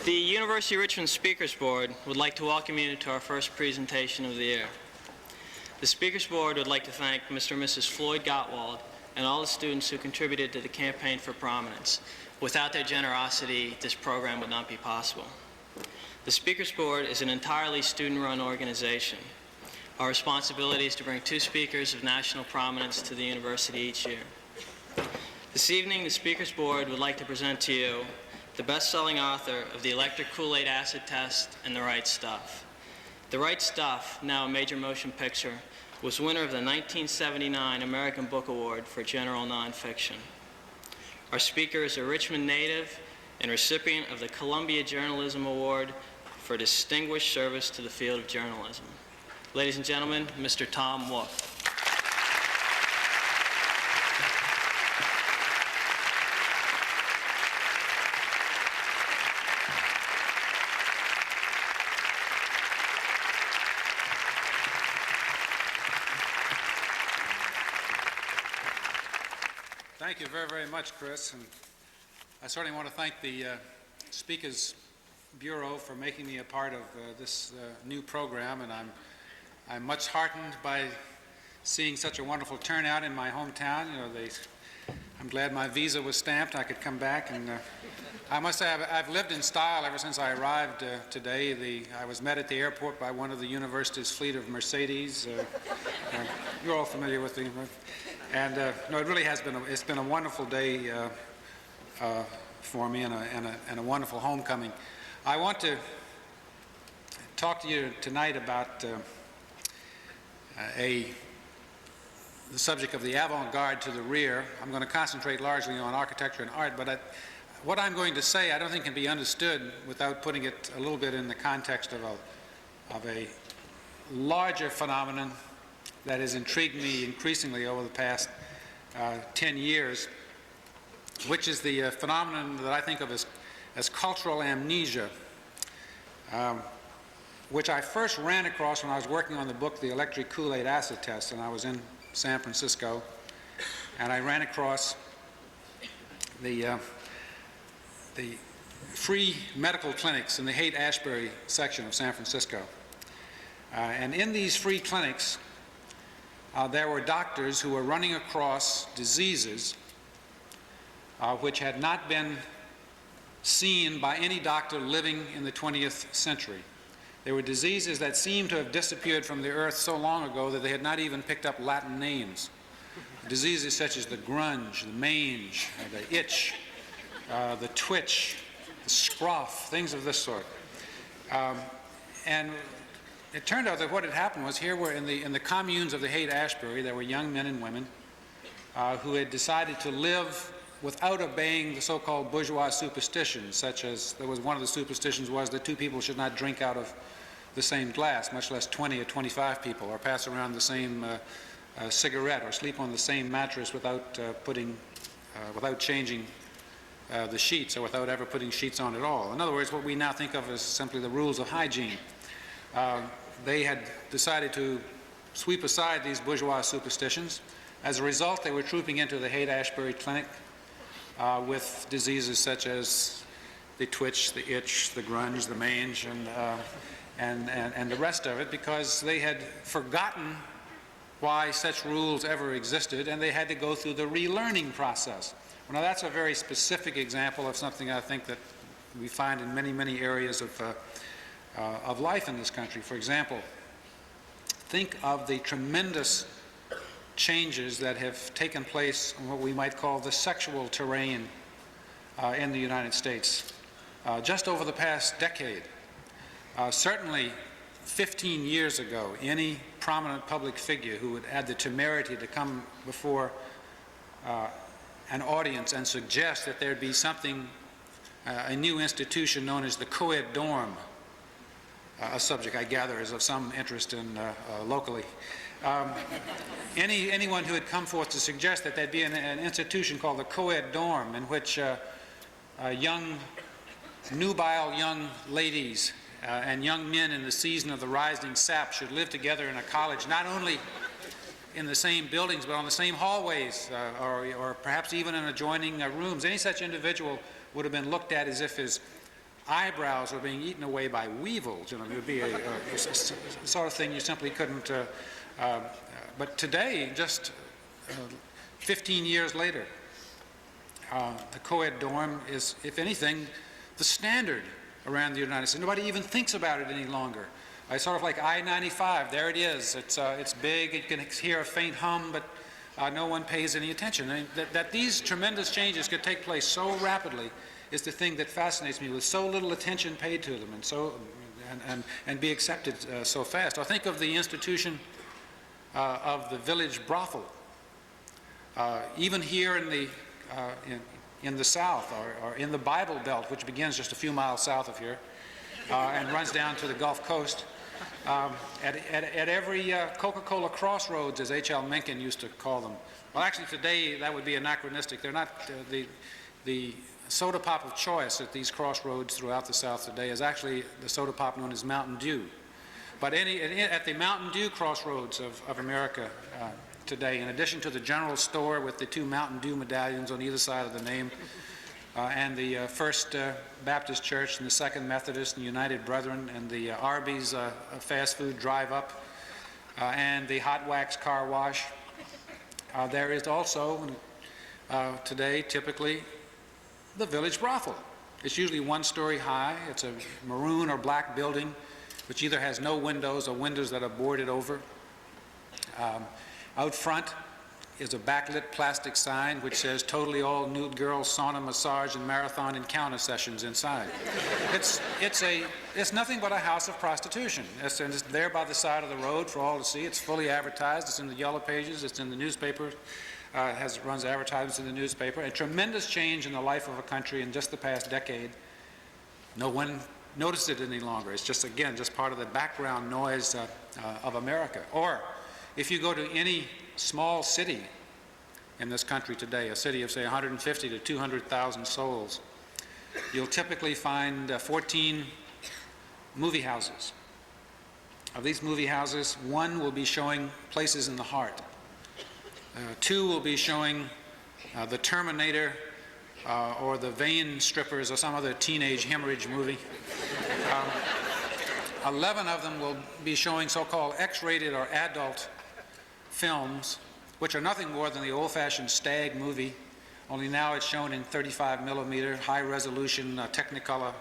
The University of Richmond Speakers Board would like to welcome you to our first presentation of the year. The Speakers Board would like to thank Mr. and Mrs. Floyd Gottwald and all the students who contributed to the Campaign for Prominence. Without their generosity, this program would not be possible. The Speakers Board is an entirely student-run organization. Our responsibility is to bring 2 speakers of national prominence to the university each year. This evening, the Speakers Board would like to present to you the best-selling author of The Electric Kool-Aid Acid Test and The Right Stuff. The Right Stuff, now a major motion picture, was winner of the 1979 American Book Award for General Nonfiction. Our speaker is a Richmond native and recipient of the Columbia Journalism Award for distinguished service to the field of journalism. Ladies and gentlemen, Mr. Tom Wolfe. Thank you very, very much, Chris. And I certainly want to thank the Speakers Bureau for making me a part of this new program, and I'm much heartened by seeing such a wonderful turnout in my hometown. You know, I'm glad my visa was stamped. I could come back, and I must say I've lived in style ever since I arrived today. I was met at the airport by one of the university's fleet of Mercedes. You're all familiar with the. And no, it really has been. It's been a wonderful day for me, and a wonderful homecoming. I want to talk to you tonight about the subject of the avant-garde to the rear. I'm going to concentrate largely on architecture and art, but what I'm going to say I don't think can be understood without putting it a little bit in the context of a larger phenomenon that has intrigued me increasingly over the past 10 years, which is the phenomenon that I think of as cultural amnesia, which I first ran across when I was working on the book The Electric Kool-Aid Acid Test, and I was in San Francisco, and I ran across the free medical clinics in the Haight-Ashbury section of San Francisco. And in these free clinics, there were doctors who were running across diseases which had not been seen by any doctor living in the 20th century. They were diseases that seemed to have disappeared from the earth so long ago that they had not even picked up Latin names. Diseases such as the grunge, the mange, the itch, the twitch, the scruff, things of this sort. And it turned out that what had happened was here were in the communes of the Haight-Ashbury, there were young men and women who had decided to live without obeying the so-called bourgeois superstitions, such as one of the superstitions was that 2 people should not drink out of the same glass, much less 20 or 25 people, or pass around the same cigarette, or sleep on the same mattress without changing the sheets, or without ever putting sheets on at all. In other words, what we now think of as simply the rules of hygiene. They had decided to sweep aside these bourgeois superstitions. As a result, they were trooping into the Haight-Ashbury clinic with diseases such as the twitch, the itch, the grunge, the mange, and the rest of it, because they had forgotten why such rules ever existed, and they had to go through the relearning process. Well, now that's a very specific example of something I think that we find in many, many areas of life in this country. For example, think of the tremendous changes that have taken place on what we might call the sexual terrain in the United States just over the past decade. Certainly 15 years ago, any prominent public figure who would have the temerity to come before an audience and suggest that there'd be something, a new institution known as the co-ed dorm, a subject I gather is of some interest in locally. Anyone who had come forth to suggest that there'd be an institution called the co-ed dorm, in which nubile young ladies and young men in the season of the rising sap should live together in a college, not only in the same buildings but on the same hallways, or perhaps even in adjoining rooms. Any such individual would have been looked at as if his eyebrows were being eaten away by weevils. You know, it would be a sort of thing you simply couldn't. But today, just 15 years later, the co-ed dorm is, if anything, the standard around the United States. Nobody even thinks about it any longer. It's sort of like I-95. There it is. It's big. You can hear a faint hum, but no one pays any attention. And that these tremendous changes could take place so rapidly is the thing that fascinates me, with so little attention paid to them and be accepted so fast. Or think of the institution of the village brothel. Even here in the South, or in the Bible Belt, which begins just a few miles south of here and runs down to the Gulf Coast, at every Coca-Cola crossroads, as H.L. Mencken used to call them. Well, actually today that would be anachronistic. They're not the soda pop of choice at these crossroads throughout the South today is actually the soda pop known as Mountain Dew. But at the Mountain Dew crossroads of America today, in addition to the general store with the 2 Mountain Dew medallions on either side of the name, and the First Baptist Church and the Second Methodist and United Brethren and the Arby's fast food drive-up and the Hot Wax car wash, there is also today typically the village brothel. It's usually 1 story high. It's a maroon or black building which either has no windows or windows that are boarded over. Out front is a backlit plastic sign which says totally all nude girls, sauna, massage, and marathon encounter sessions inside. It's nothing but a house of prostitution. It's there by the side of the road for all to see. It's fully advertised. It's in the yellow pages. It's in the newspaper. Runs advertisements in the newspaper. A tremendous change in the life of a country in just the past decade. No one noticed it any longer. It's just, again, just part of the background noise of America. Or if you go to any small city in this country today, a city of, say, 150 to 200,000 souls, you'll typically find 14 movie houses. Of these movie houses, 1 will be showing Places in the Heart. 2 will be showing The Terminator or The Vein Strippers or some other teenage hemorrhage movie. 11 of them will be showing so-called X-rated or adult films, which are nothing more than the old-fashioned stag movie, only now it's shown in 35mm, high-resolution Technicolor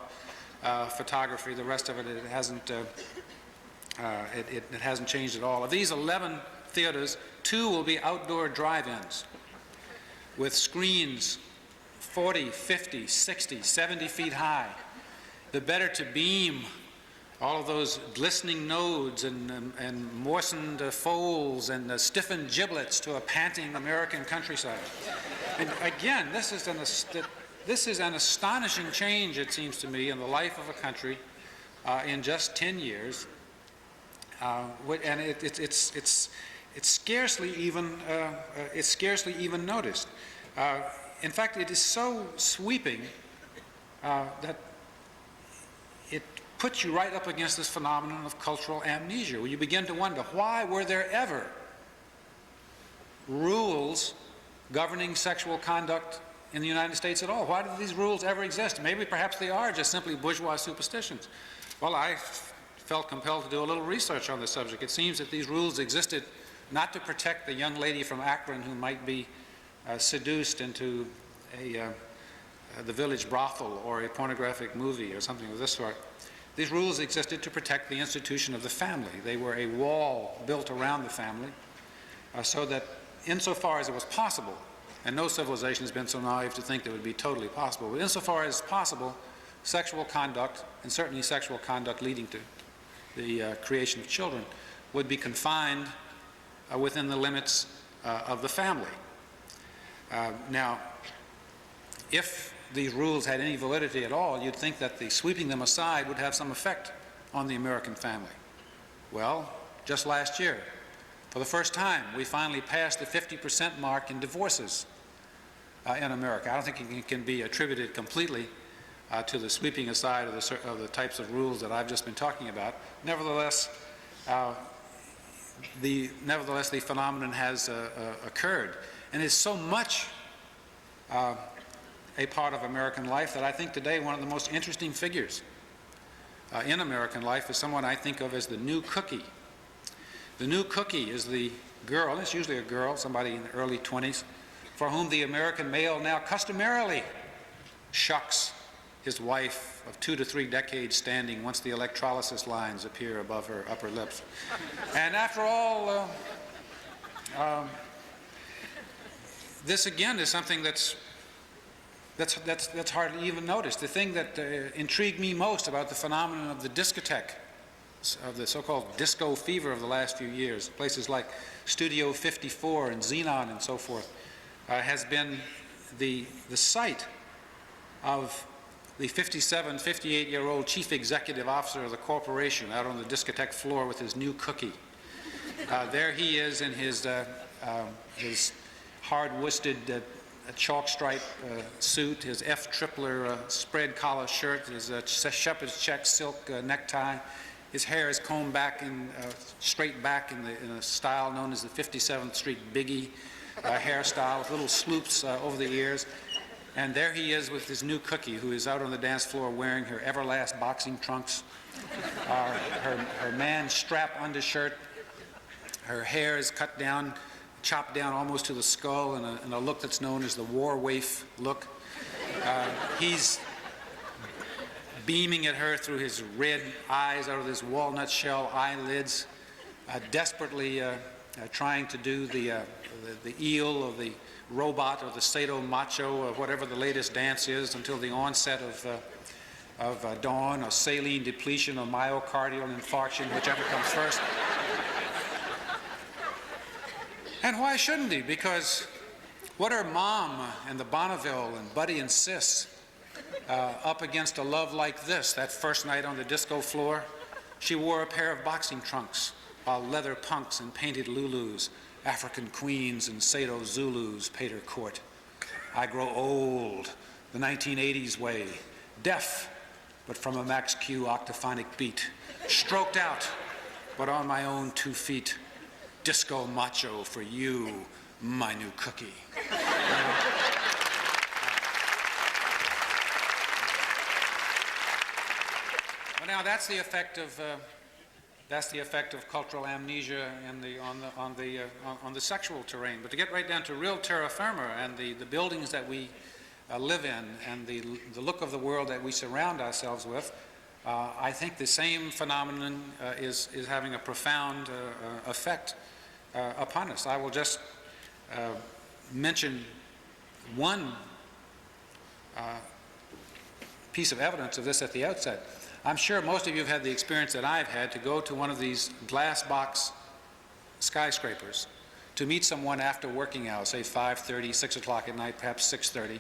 photography. The rest of it, it hasn't changed at all. Of these 11 theaters, 2 will be outdoor drive-ins with screens 40, 50, 60, 70 feet high. The better to beam all of those glistening nodes and moistened folds and stiffened giblets to a panting American countryside. And again, this is an astonishing change, it seems to me, in the life of a country in just 10 years. And it's scarcely even noticed. In fact, it is so sweeping that it puts you right up against this phenomenon of cultural amnesia, where you begin to wonder, why were there ever rules governing sexual conduct in the United States at all? Why did these rules ever exist? Maybe perhaps they are just simply bourgeois superstitions. Well, I felt compelled to do a little research on the subject. It seems that these rules existed not to protect the young lady from Akron who might be seduced into the village brothel or a pornographic movie or something of this sort. These rules existed to protect the institution of the family. They were a wall built around the family so that insofar as it was possible, and no civilization has been so naive to think that it would be totally possible, but insofar as possible, sexual conduct, and certainly sexual conduct leading to the creation of children, would be confined within the limits of the family. Now, if these rules had any validity at all, you'd think that the sweeping them aside would have some effect on the American family. Well, just last year, for the first time, we finally passed the 50% mark in divorces in America. I don't think it can be attributed completely to the sweeping aside of the types of rules that I've just been talking about. Nevertheless, the phenomenon has occurred, and it's so much a part of American life that I think today one of the most interesting figures in American life is someone I think of as the new cookie. The new cookie is the girl, it's usually a girl, somebody in the early 20s, for whom the American male now customarily shucks his wife of 2 to 3 decades standing once the electrolysis lines appear above her upper lips. And after all, this again is something that's hardly even noticed. The thing that intrigued me most about the phenomenon of the discotheque, of the so-called disco fever of the last few years, places like Studio 54 and Xenon and so forth, has been the sight of the 57, 58-year-old chief executive officer of the corporation out on the discotheque floor with his new cookie. There he is in his hard-worsted chalk stripe suit, his F-tripler spread collar shirt, his shepherd's check silk necktie. His hair is combed back in straight back in a style known as the 57th Street Biggie hairstyle with little sloops over the ears. And there he is with his new cookie, who is out on the dance floor wearing her Everlast boxing trunks, her man's strap undershirt. Her hair is cut down, chopped down almost to the skull in a look that's known as the war waif look. He's beaming at her through his red eyes out of his walnut shell eyelids, desperately trying to do the eel or the robot or the sadomacho or whatever the latest dance is until the onset of dawn or saline depletion or myocardial infarction, whichever comes first. And why shouldn't he? Because what are Mom and the Bonneville and Buddy and Sis up against a love like this? That first night on the disco floor, she wore a pair of boxing trunks, while leather punks and painted Lulus, African queens and Sado Zulus paid her court. I grow old, the 1980s way, deaf, but from a Max Q octophonic beat, stroked out, but on my own 2 feet, disco macho for you, my new cookie. Well, now that's the effect of cultural amnesia on the sexual terrain. But to get right down to real terra firma and the buildings that we live in and the look of the world that we surround ourselves with, I think the same phenomenon is having a profound effect upon us. I will just mention one piece of evidence of this at the outset. I'm sure most of you have had the experience that I've had to go to one of these glass box skyscrapers to meet someone after working hours, say 5:30, 6 o'clock at night, perhaps 6:30,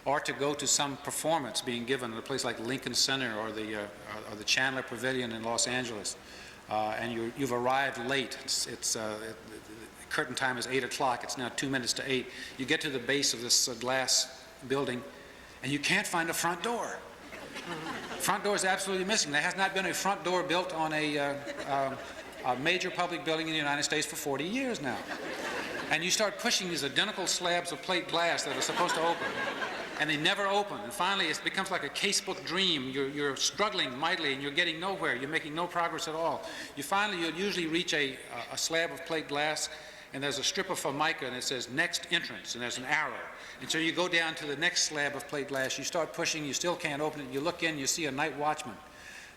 or to go to some performance being given at a place like Lincoln Center or the Chandler Pavilion in Los Angeles, and you've arrived late. Curtain time is 8 o'clock. It's now 2 minutes to 8. You get to the base of this glass building, and you can't find a front door. Front door is absolutely missing. There has not been a front door built on a major public building in the United States for 40 years now. And you start pushing these identical slabs of plate glass that are supposed to open, and they never open. And finally, it becomes like a casebook dream. You're struggling mightily, and you're getting nowhere. You're making no progress at all. You'll usually reach a slab of plate glass, and there's a strip of formica, and it says next entrance, and there's an arrow. And so you go down to the next slab of plate glass, you start pushing, you still can't open it, you look in, you see a night watchman.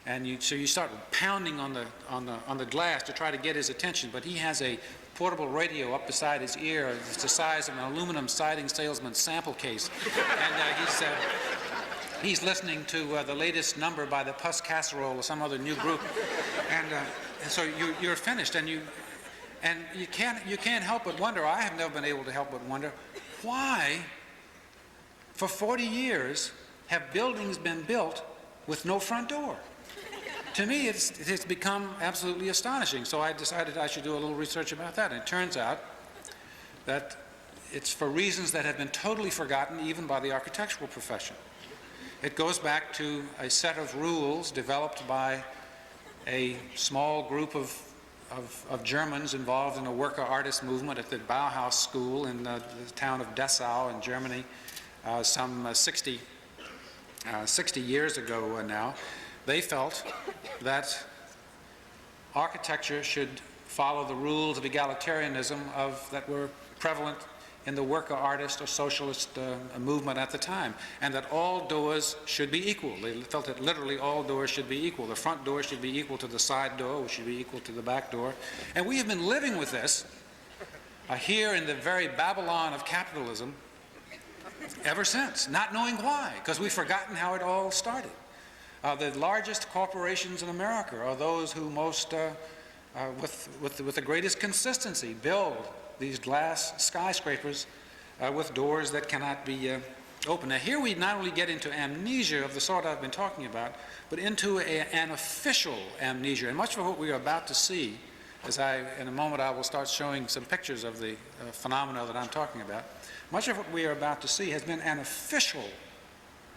And so you start pounding on the glass to try to get his attention, but he has a portable radio up beside his ear. It's the size of an aluminum siding salesman's sample case. And he's listening to the latest number by the Puss Casserole or some other new group. And so you're finished, and you can't help but wonder, I have never been able to help but wonder, why, for 40 years, have buildings been built with no front door? To me, it's become absolutely astonishing. So I decided I should do a little research about that. And it turns out that it's for reasons that have been totally forgotten even by the architectural profession. It goes back to a set of rules developed by a small group of Germans involved in a worker artist movement at the Bauhaus School in the town of Dessau in Germany some 60 years ago now. They felt that architecture should follow the rules of egalitarianism that were prevalent in the worker, artist, or socialist movement at the time, and that all doors should be equal. They felt that literally all doors should be equal. The front door should be equal to the side door, which should be equal to the back door. And we have been living with this here in the very Babylon of capitalism ever since, not knowing why, because we've forgotten how it all started. The largest corporations in America are those who most, with the greatest consistency, build these glass skyscrapers with doors that cannot be opened. Now here we not only get into amnesia of the sort I've been talking about, but into an official amnesia. And much of what we are about to see, in a moment I will start showing some pictures of the phenomena that I'm talking about, much of what we are about to see has been an official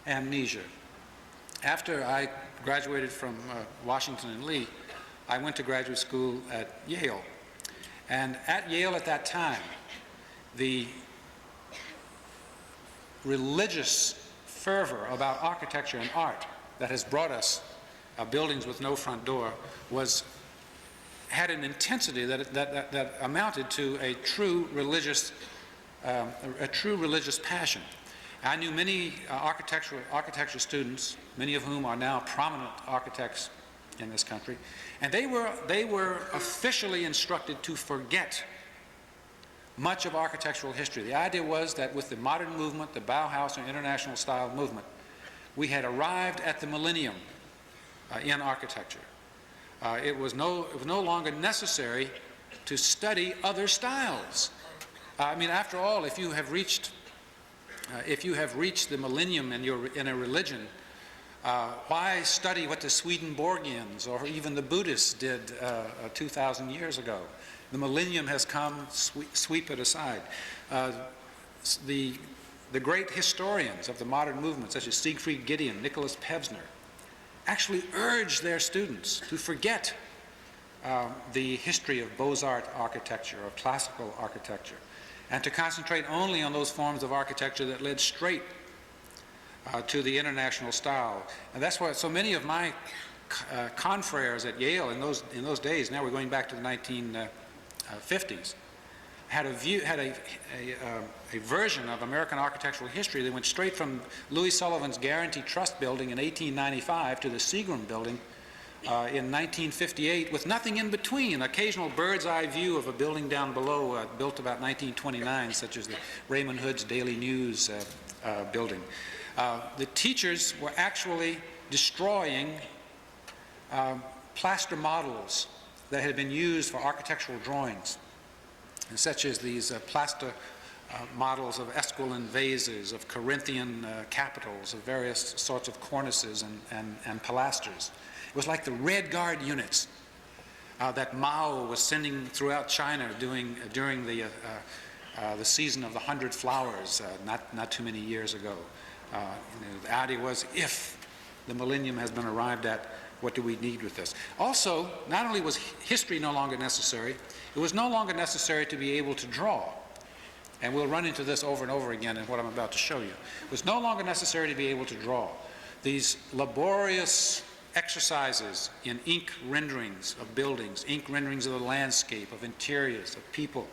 amnesia. After I graduated from Washington and Lee, I went to graduate school at Yale. And at Yale at that time, the religious fervor about architecture and art that has brought us buildings with no front door had an intensity that amounted to a true religious passion. I knew many architecture students, many of whom are now prominent architects in this country, and they were officially instructed to forget much of architectural history. The idea was that with the modern movement, the Bauhaus or international style movement, we had arrived at the millennium in architecture. It was no longer necessary to study other styles. I mean, after all, if you have reached the millennium and you're in a religion, why study what the Swedenborgians or even the Buddhists did 2,000 years ago? The millennium has come, sweep it aside. The great historians of the modern movement, such as Siegfried Gideon, Nicholas Pevsner, actually urged their students to forget the history of Beaux-Arts architecture or classical architecture, and to concentrate only on those forms of architecture that led straight to the international style. And that's why so many of my confreres at Yale in those days, now we're going back to the 1950s, had a version of American architectural history that went straight from Louis Sullivan's Guaranty Trust building in 1895 to the Seagram building in 1958, with nothing in between, an occasional bird's eye view of a building down below built about 1929, such as the Raymond Hood's Daily News building. The teachers were actually destroying plaster models that had been used for architectural drawings, such as these plaster models of Esquilin vases, of Corinthian capitals, of various sorts of cornices and pilasters. It was like the Red Guard units that Mao was sending throughout China during the season of the 100 Flowers not too many years ago. The idea was, if the millennium has been arrived at, what do we need with this? Also, not only was history no longer necessary, it was no longer necessary to be able to draw. And we'll run into this over and over again in what I'm about to show you. It was no longer necessary to be able to draw. These laborious exercises in ink renderings of buildings, ink renderings of the landscape, of interiors, of people,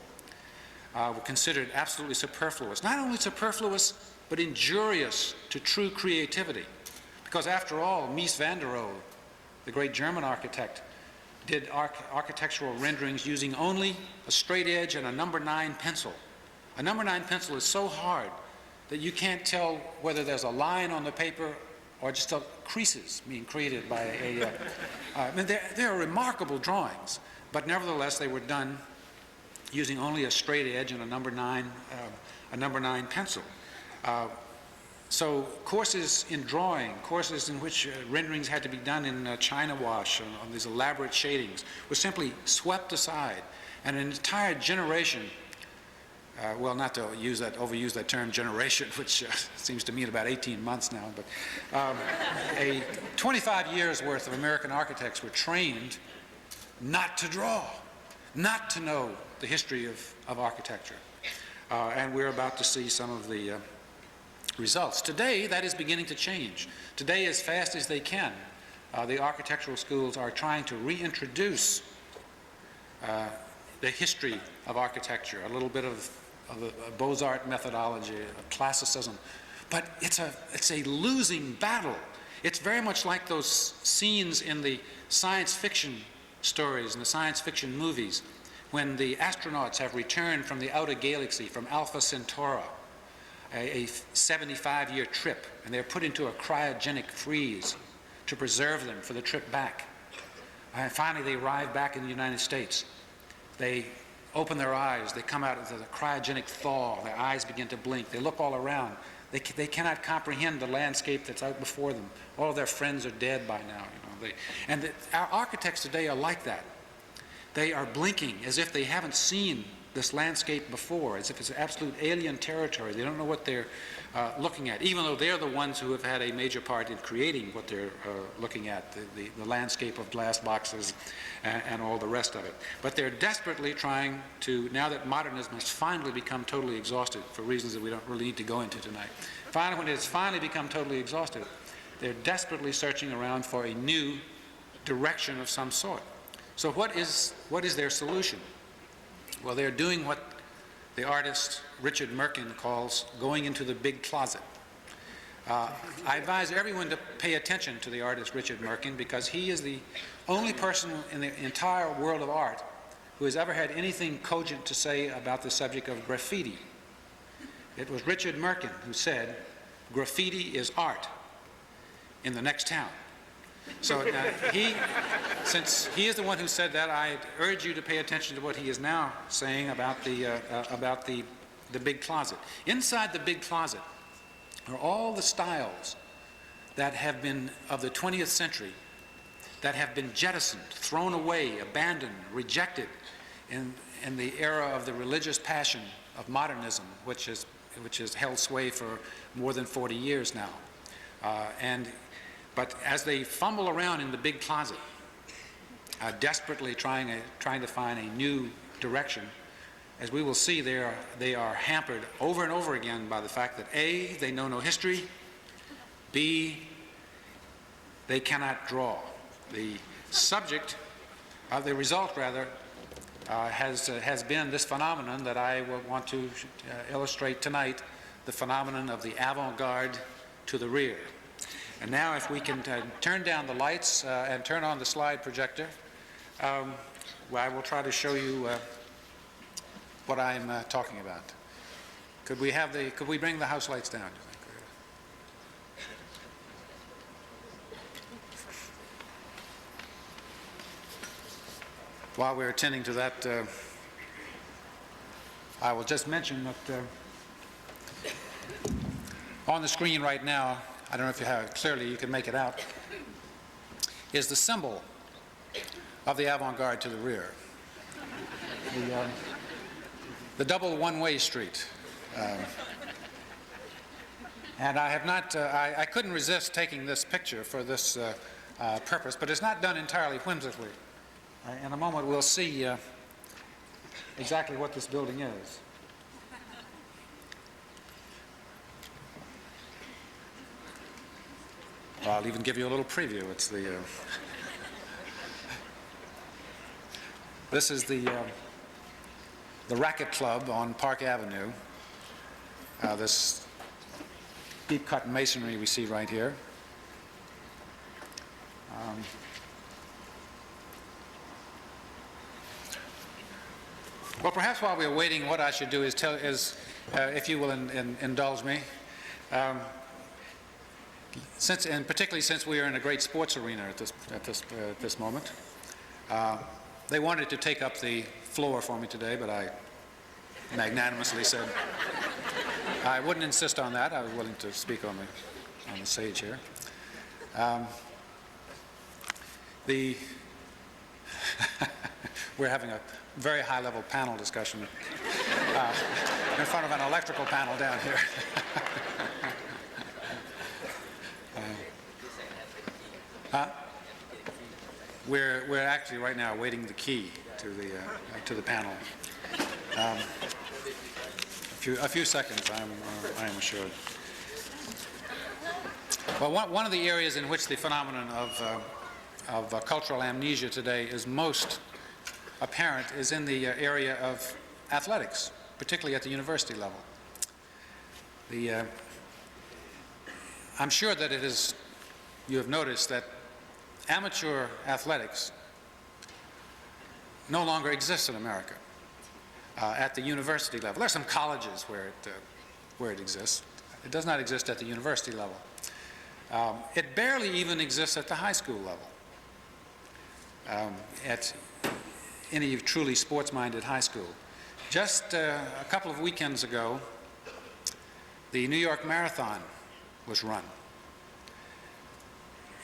were considered absolutely superfluous. Not only superfluous, but injurious to true creativity. Because after all, Mies van der Rohe, the great German architect, did architectural renderings using only a straight edge and a number 9 pencil. A number 9 pencil is so hard that you can't tell whether there's a line on the paper or just creases being created by I mean, they're remarkable drawings, but nevertheless they were done using only a straight edge and a number 9 pencil. So courses in drawing, courses in which renderings had to be done in China wash on these elaborate shadings, were simply swept aside, and an entire generation, well, not to overuse that term generation, which seems to mean about 18 months now, but a 25 years worth of American architects were trained not to draw, not to know the history of architecture. And we're about to see some of the results. Today, that is beginning to change. Today, as fast as they can, the architectural schools are trying to reintroduce the history of architecture, a little bit of a Beaux-Arts methodology, of classicism. But it's a losing battle. It's very much like those scenes in the science fiction stories and the science fiction movies when the astronauts have returned from the outer galaxy, from Alpha Centauri, a 75-year trip, and they're put into a cryogenic freeze to preserve them for the trip back. And finally, they arrive back in the United States. They open their eyes. They come out of the cryogenic thaw. Their eyes begin to blink. They look all around. They cannot comprehend the landscape that's out before them. All of their friends are dead by now. Our architects today are like that. They are blinking as if they haven't seen this landscape before, as if it's absolute alien territory. They don't know what they're looking at, even though they're the ones who have had a major part in creating what they're looking at, the landscape of glass boxes and all the rest of it. But they're desperately trying to, now that modernism has finally become totally exhausted, for reasons that we don't really need to go into tonight, finally, when it's finally become totally exhausted, they're desperately searching around for a new direction of some sort. So what is their solution? Well, they're doing what the artist Richard Merkin calls going into the big closet. I advise everyone to pay attention to the artist Richard Merkin, because he is the only person in the entire world of art who has ever had anything cogent to say about the subject of graffiti. It was Richard Merkin who said, "Graffiti is art in the next town." So since he is the one who said that, I urge you to pay attention to what he is now saying about the big closet. Inside the big closet are all the styles that have been of the 20th century, that have been jettisoned, thrown away, abandoned, rejected in the era of the religious passion of modernism, which has held sway for more than 40 years now. But as they fumble around in the big closet, desperately trying to find a new direction, as we will see, they are hampered over and over again by the fact that A, they know no history, B, they cannot draw. The result rather, has been this phenomenon that I will want to illustrate tonight, the phenomenon of the avant-garde to the rear. And now if we can turn down the lights and turn on the slide projector, I will try to show you what I'm talking about. Could we bring the house lights down? While we're attending to that, I will just mention that on the screen right now, I don't know if you have it clearly, you can make it out, is the symbol of the avant-garde to the rear. The double one-way street. And I have not, I couldn't resist taking this picture for this purpose, but it's not done entirely whimsically. In a moment we'll see exactly what this building is. I'll even give you a little preview. It's this is the Racket Club on Park Avenue. This deep-cut masonry we see right here. Well, perhaps while we're waiting, what I should do is if you will indulge me, and particularly since we are in a great sports arena at this moment, they wanted to take up the floor for me today, but I magnanimously said I wouldn't insist on that. I was willing to speak on the stage here. We're having a very high-level panel discussion in front of an electrical panel down here. We're actually right now waiting the key to the panel. A few seconds, I am assured. Well, one of the areas in which the phenomenon of cultural amnesia today is most apparent is in the area of athletics, particularly at the university level. I'm sure that you have noticed that amateur athletics no longer exists in America at the university level. There are some colleges where it exists. It does not exist at the university level. It barely even exists at the high school level. At any truly sports-minded high school. Just a couple of weekends ago, the New York Marathon was run.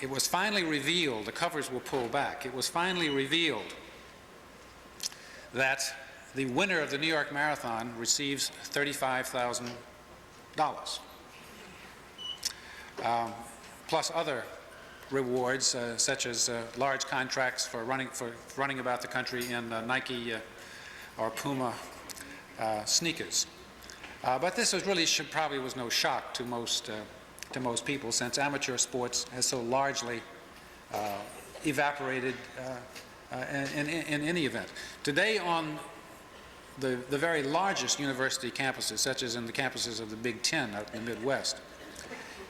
It was finally revealed, the covers were pulled back, it was finally revealed that the winner of the New York Marathon receives $35,000, plus other rewards such as large contracts for running about the country in Nike or Puma sneakers. But this probably was no shock to most people, since amateur sports has so largely evaporated in any event. Today, on the very largest university campuses, such as in the campuses of the Big Ten out in the Midwest,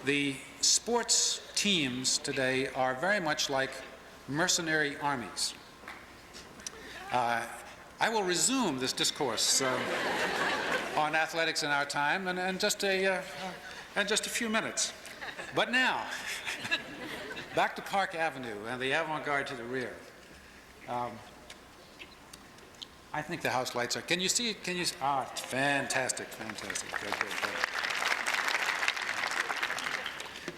the sports teams today are very much like mercenary armies. I will resume this discourse on athletics in our time in just a few minutes. But now, back to Park Avenue and the Avante-Garde to the rear. I think the house lights are. Can you see? It's fantastic, fantastic. Good, good, good.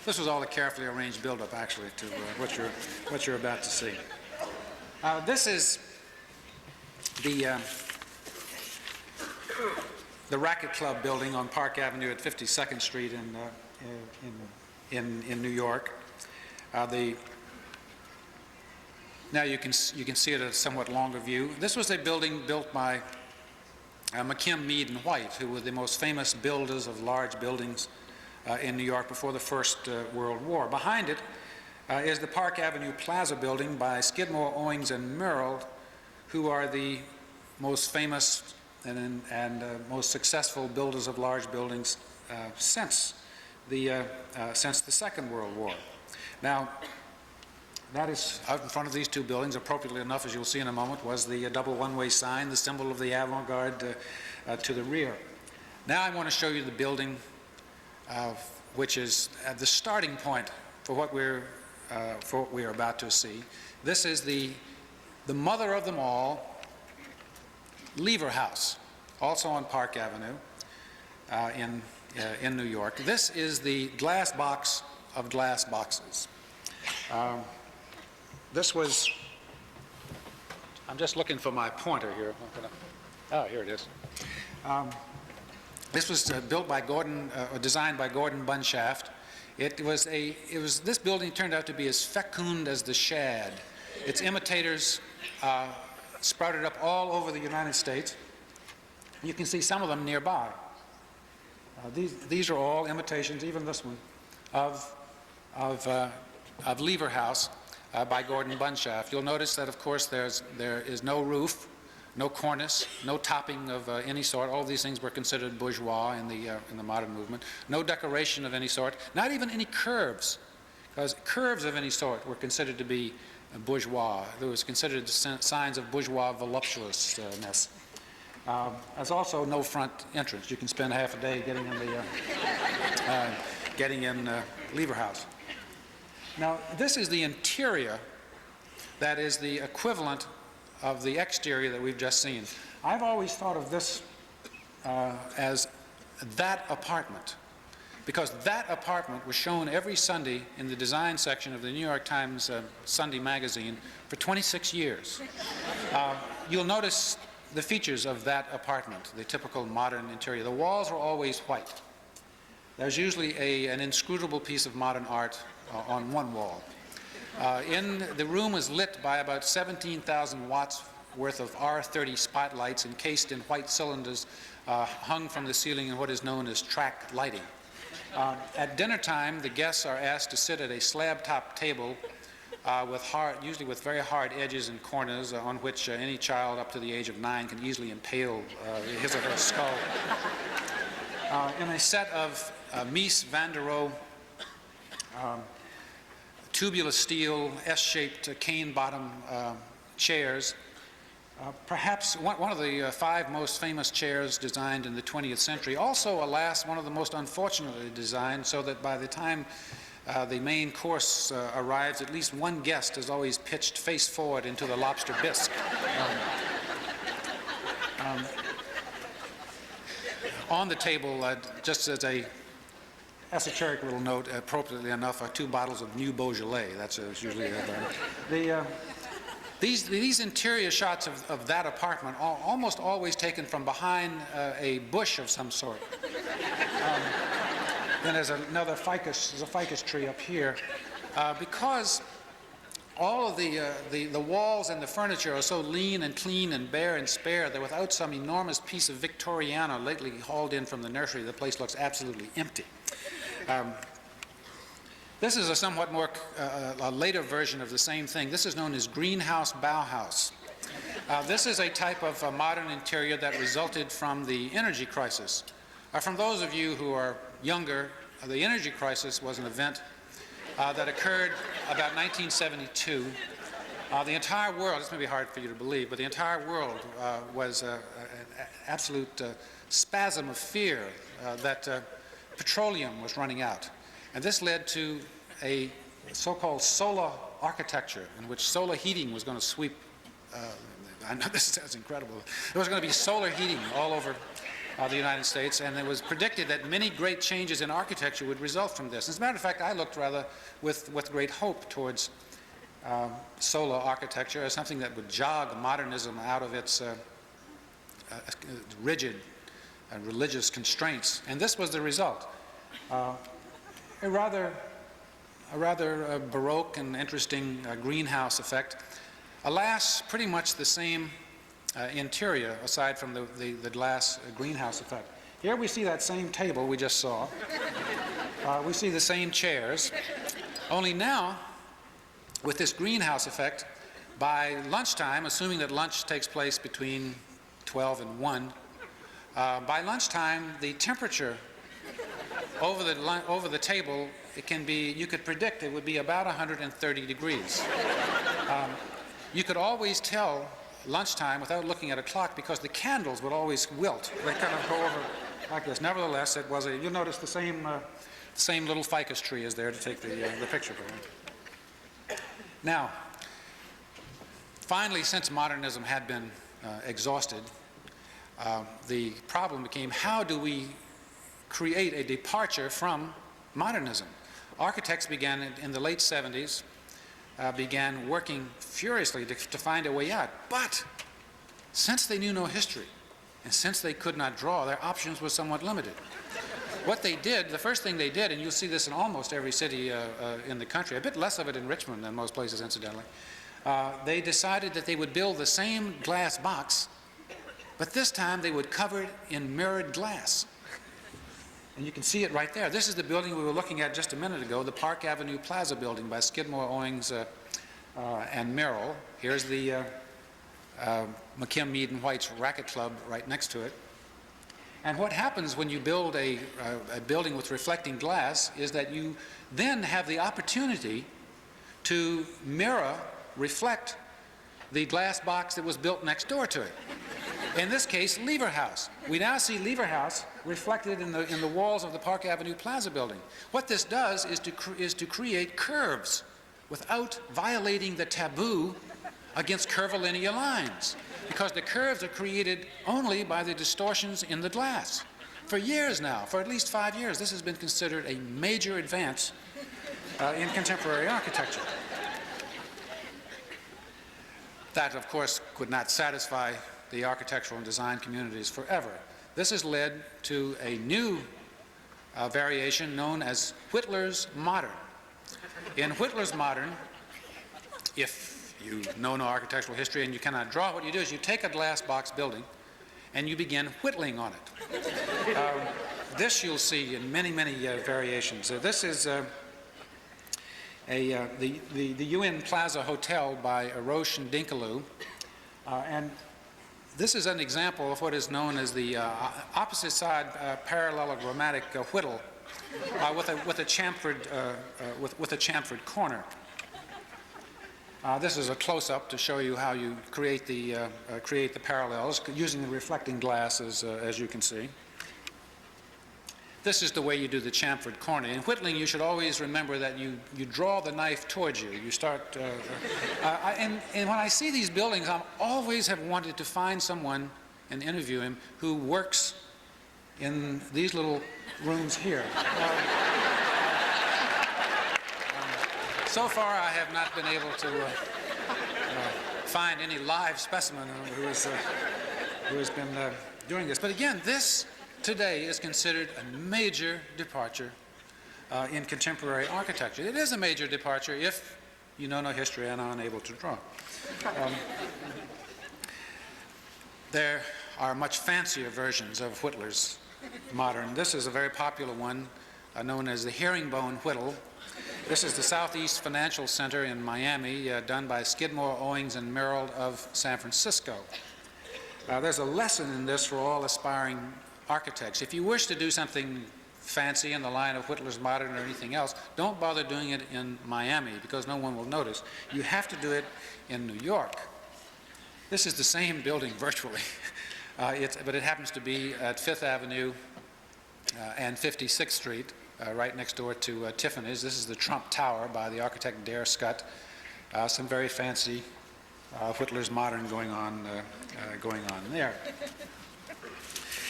This was all a carefully arranged build-up, actually, to what you're about to see. This is the Racket Club building on Park Avenue at 52nd Street in New York. Now you can see it at a somewhat longer view. This was a building built by McKim, Mead, and White, who were the most famous builders of large buildings in New York before the First World War. Behind it is the Park Avenue Plaza building by Skidmore, Owings, and Merrill, who are the most famous and most successful builders of large buildings since the Second World War. Now, that is out in front of these two buildings, appropriately enough, as you'll see in a moment, was the double one-way sign, the symbol of the Avante-Garde to the rear. Now I want to show you the building which is the starting point for what we're about to see. This is the mother of them all, Lever House, also on Park Avenue in New York. This is the glass box of glass boxes. This was, I'm just looking for my pointer here. Oh, here it is. This was built by Gordon, designed by Gordon Bunshaft. This building turned out to be as fecund as the shad. Its imitators sprouted up all over the United States. You can see some of them nearby. These are all imitations, even this one, of Lever House by Gordon Bunshaft. You'll notice that, of course, there is no roof, no cornice, no topping of any sort. All these things were considered bourgeois in the modern movement. No decoration of any sort, not even any curves, because curves of any sort were considered to be bourgeois. There was considered signs of bourgeois voluptuousness. There's also no front entrance. You can spend half a day getting in Lever House. Now, this is the interior that is the equivalent of the exterior that we've just seen. I've always thought of this as that apartment, because that apartment was shown every Sunday in the design section of the New York Times Sunday magazine for 26 years. You'll notice the features of that apartment, the typical modern interior. The walls are always white. There's usually an inscrutable piece of modern art on one wall. The room is lit by about 17,000 watts worth of R30 spotlights encased in white cylinders hung from the ceiling in what is known as track lighting. At dinner time, the guests are asked to sit at a slab-top table usually with very hard edges and corners on which any child up to the age of 9 can easily impale his or her skull. In a set of Mies van der Rohe tubular steel S-shaped cane bottom chairs, perhaps one of the 5 most famous chairs designed in the 20th century, also, alas, one of the most unfortunately designed, so that by the time the main course arrives, at least one guest is always pitched face forward into the lobster bisque. On the table, just as a esoteric little note, appropriately enough, are 2 bottles of New Beaujolais. That's usually these interior shots of that apartment are almost always taken from behind a bush of some sort. Then there's another ficus tree up here. Because all of the walls and the furniture are so lean and clean and bare and spare that without some enormous piece of Victoriana lately hauled in from the nursery, the place looks absolutely empty. This is a somewhat more a later version of the same thing. This is known as greenhouse Bauhaus. This is a type of modern interior that resulted from the energy crisis. From those of you who are younger, the energy crisis was an event that occurred about 1972. The entire world, this may be hard for you to believe, but the entire world was an absolute spasm of fear that petroleum was running out. And this led to a so-called solar architecture in which solar heating was going to sweep, I know this sounds incredible, there was going to be solar heating all over the United States, and it was predicted that many great changes in architecture would result from this. As a matter of fact, I looked rather with great hope towards solar architecture as something that would jog modernism out of its rigid and religious constraints. And this was the result. A rather baroque and interesting greenhouse effect. Alas, pretty much the same interior, aside from the glass greenhouse effect. Here we see that same table we just saw. We see the same chairs, only now, with this greenhouse effect, by lunchtime, assuming that lunch takes place between 12 and 1, by lunchtime, the temperature over the table, it can be, you could predict it would be about 130 degrees. You could always tell lunchtime without looking at a clock because the candles would always wilt. They kind of go over like this. Nevertheless, it was you'll notice the same little ficus tree is there to take the picture for it. Now, finally, since modernism had been exhausted, the problem became, how do we create a departure from modernism? Architects began in the late 70s, began working furiously to find a way out. But since they knew no history, and since they could not draw, their options were somewhat limited. What they did, the first thing they did, and you'll see this in almost every city in the country, a bit less of it in Richmond than most places, incidentally, they decided that they would build the same glass box, but this time they would cover it in mirrored glass. And you can see it right there. This is the building we were looking at just a minute ago, the Park Avenue Plaza building by Skidmore, Owings, and Merrill. Here's the McKim, Mead and White's Racket Club right next to it. And what happens when you build a building with reflecting glass is that you then have the opportunity to reflect the glass box that was built next door to it. In this case, Lever House. We now see Lever House reflected in the walls of the Park Avenue Plaza building. What this does is to create curves without violating the taboo against curvilinear lines, because the curves are created only by the distortions in the glass. For years now, for at least 5 years, this has been considered a major advance in contemporary architecture. That, of course, could not satisfy the architectural and design communities forever. This has led to a new variation known as Whittler's Modern. In Whittler's Modern, if you know no architectural history and you cannot draw, what you do is you take a glass box building and you begin whittling on it. This you'll see in many, many variations. This is the UN Plaza Hotel by Roche and Dinkaloo. And this is an example of what is known as the opposite side parallelochromatic whittle with a chamfered corner. This is a close-up to show you how you create the parallels using the reflecting glass, as you can see. This is the way you do the chamfered corner. In whittling, you should always remember that you draw the knife towards you. You start, and when I see these buildings, I always have wanted to find someone and interview him who works in these little rooms here. So far, I have not been able to find any live specimen who has been doing this. But again, this today is considered a major departure in contemporary architecture. It is a major departure if you know no history and are unable to draw. There are much fancier versions of Whittler's modern. This is a very popular one known as the herringbone whittle. This is the Southeast Financial Center in Miami, done by Skidmore, Owings, and Merrill of San Francisco. There's a lesson in this for all aspiring architects. If you wish to do something fancy in the line of Whittler's modern or anything else, don't bother doing it in Miami because no one will notice. You have to do it in New York. This is the same building virtually, but it happens to be at 5th Avenue and 56th Street, right next door to Tiffany's. This is the Trump Tower by the architect Dare Scott. Some very fancy Whittler's modern going on there.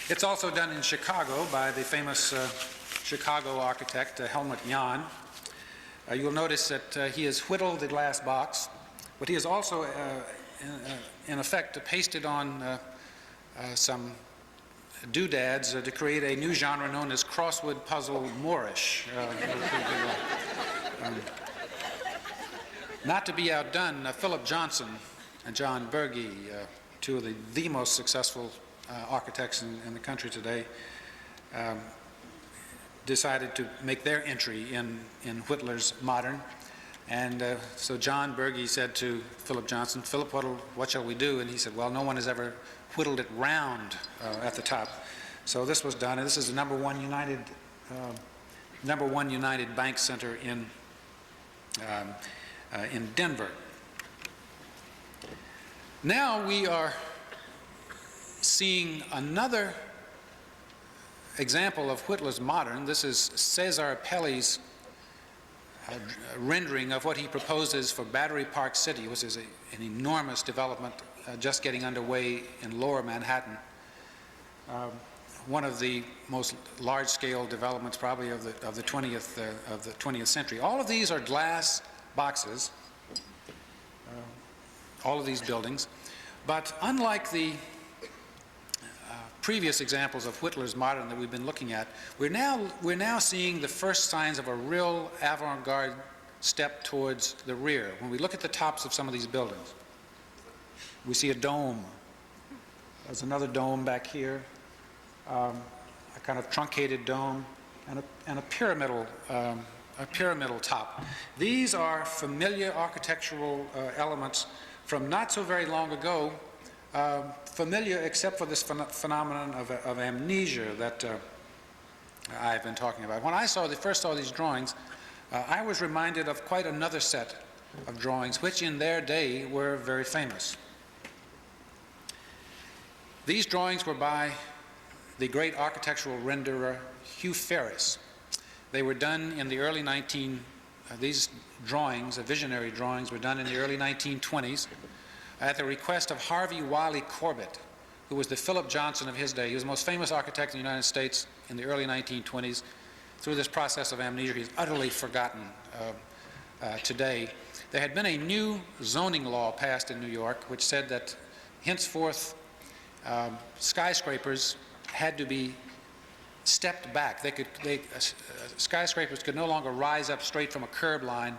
It's also done in Chicago by the famous Chicago architect Helmut Jahn. You'll notice that he has whittled the glass box, but he has also, in effect, pasted on some doodads to create a new genre known as crossword puzzle Moorish. Not to be outdone, Philip Johnson and John Berge, two of the most successful architects in the country today, decided to make their entry in Whittler's modern. And so John Berge said to Philip Johnson, "Philip, what shall we do?" And he said, "Well, no one has ever whittled it round at the top." So this was done, and this is the number one United Bank Center in Denver. Now we are seeing another example of Whittler's modern. This is Cesar Pelli's rendering of what he proposes for Battery Park City, which is an enormous development just getting underway in Lower Manhattan. One of the most large-scale developments probably of the 20th century. All of these are glass boxes, all of these buildings, but unlike the previous examples of Whittler's modern that we've been looking at, we're now seeing the first signs of a real avant-garde step towards the rear. When we look at the tops of some of these buildings, we see a dome. There's another dome back here, a kind of truncated dome, and a pyramidal top. These are familiar architectural elements from not so very long ago, familiar except for this phenomenon of amnesia that I've been talking about. When I first saw these drawings, I was reminded of quite another set of drawings which in their day were very famous. These drawings were by the great architectural renderer Hugh Ferris. They were done in the early these drawings, visionary drawings, were done in the early 1920s at the request of Harvey Wiley Corbett, who was the Philip Johnson of his day. He was the most famous architect in the United States in the early 1920s. Through this process of amnesia, he's utterly forgotten today. There had been a new zoning law passed in New York which said that henceforth skyscrapers had to be stepped back. Skyscrapers could no longer rise up straight from a curb line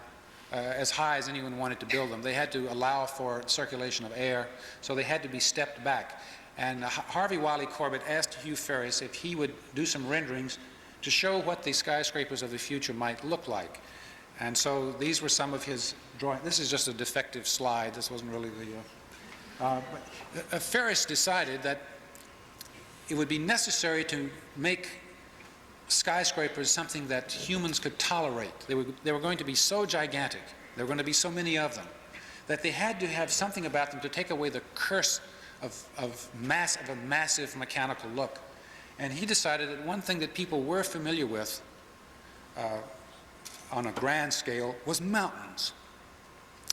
as high as anyone wanted to build them. They had to allow for circulation of air, so they had to be stepped back. And Harvey Wiley Corbett asked Hugh Ferris if he would do some renderings to show what the skyscrapers of the future might look like. And so these were some of his drawings. This is just a defective slide. This wasn't really the... Ferris decided that it would be necessary to make skyscrapers something that humans could tolerate. They were going to be so gigantic, there were going to be so many of them, that they had to have something about them to take away the curse of a massive mechanical look. And he decided that one thing that people were familiar with on a grand scale was mountains.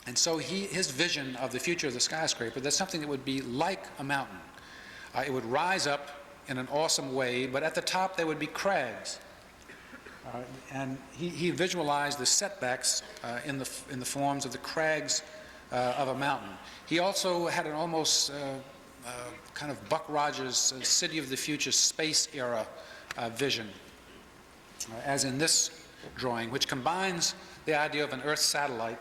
And so his vision of the future of the skyscraper, that's something that would be like a mountain. It would rise up in an awesome way, but at the top there would be crags. And he visualized the setbacks in the forms of the crags of a mountain. He also had an almost kind of Buck Rogers City of the Future space era vision, as in this drawing, which combines the idea of an Earth satellite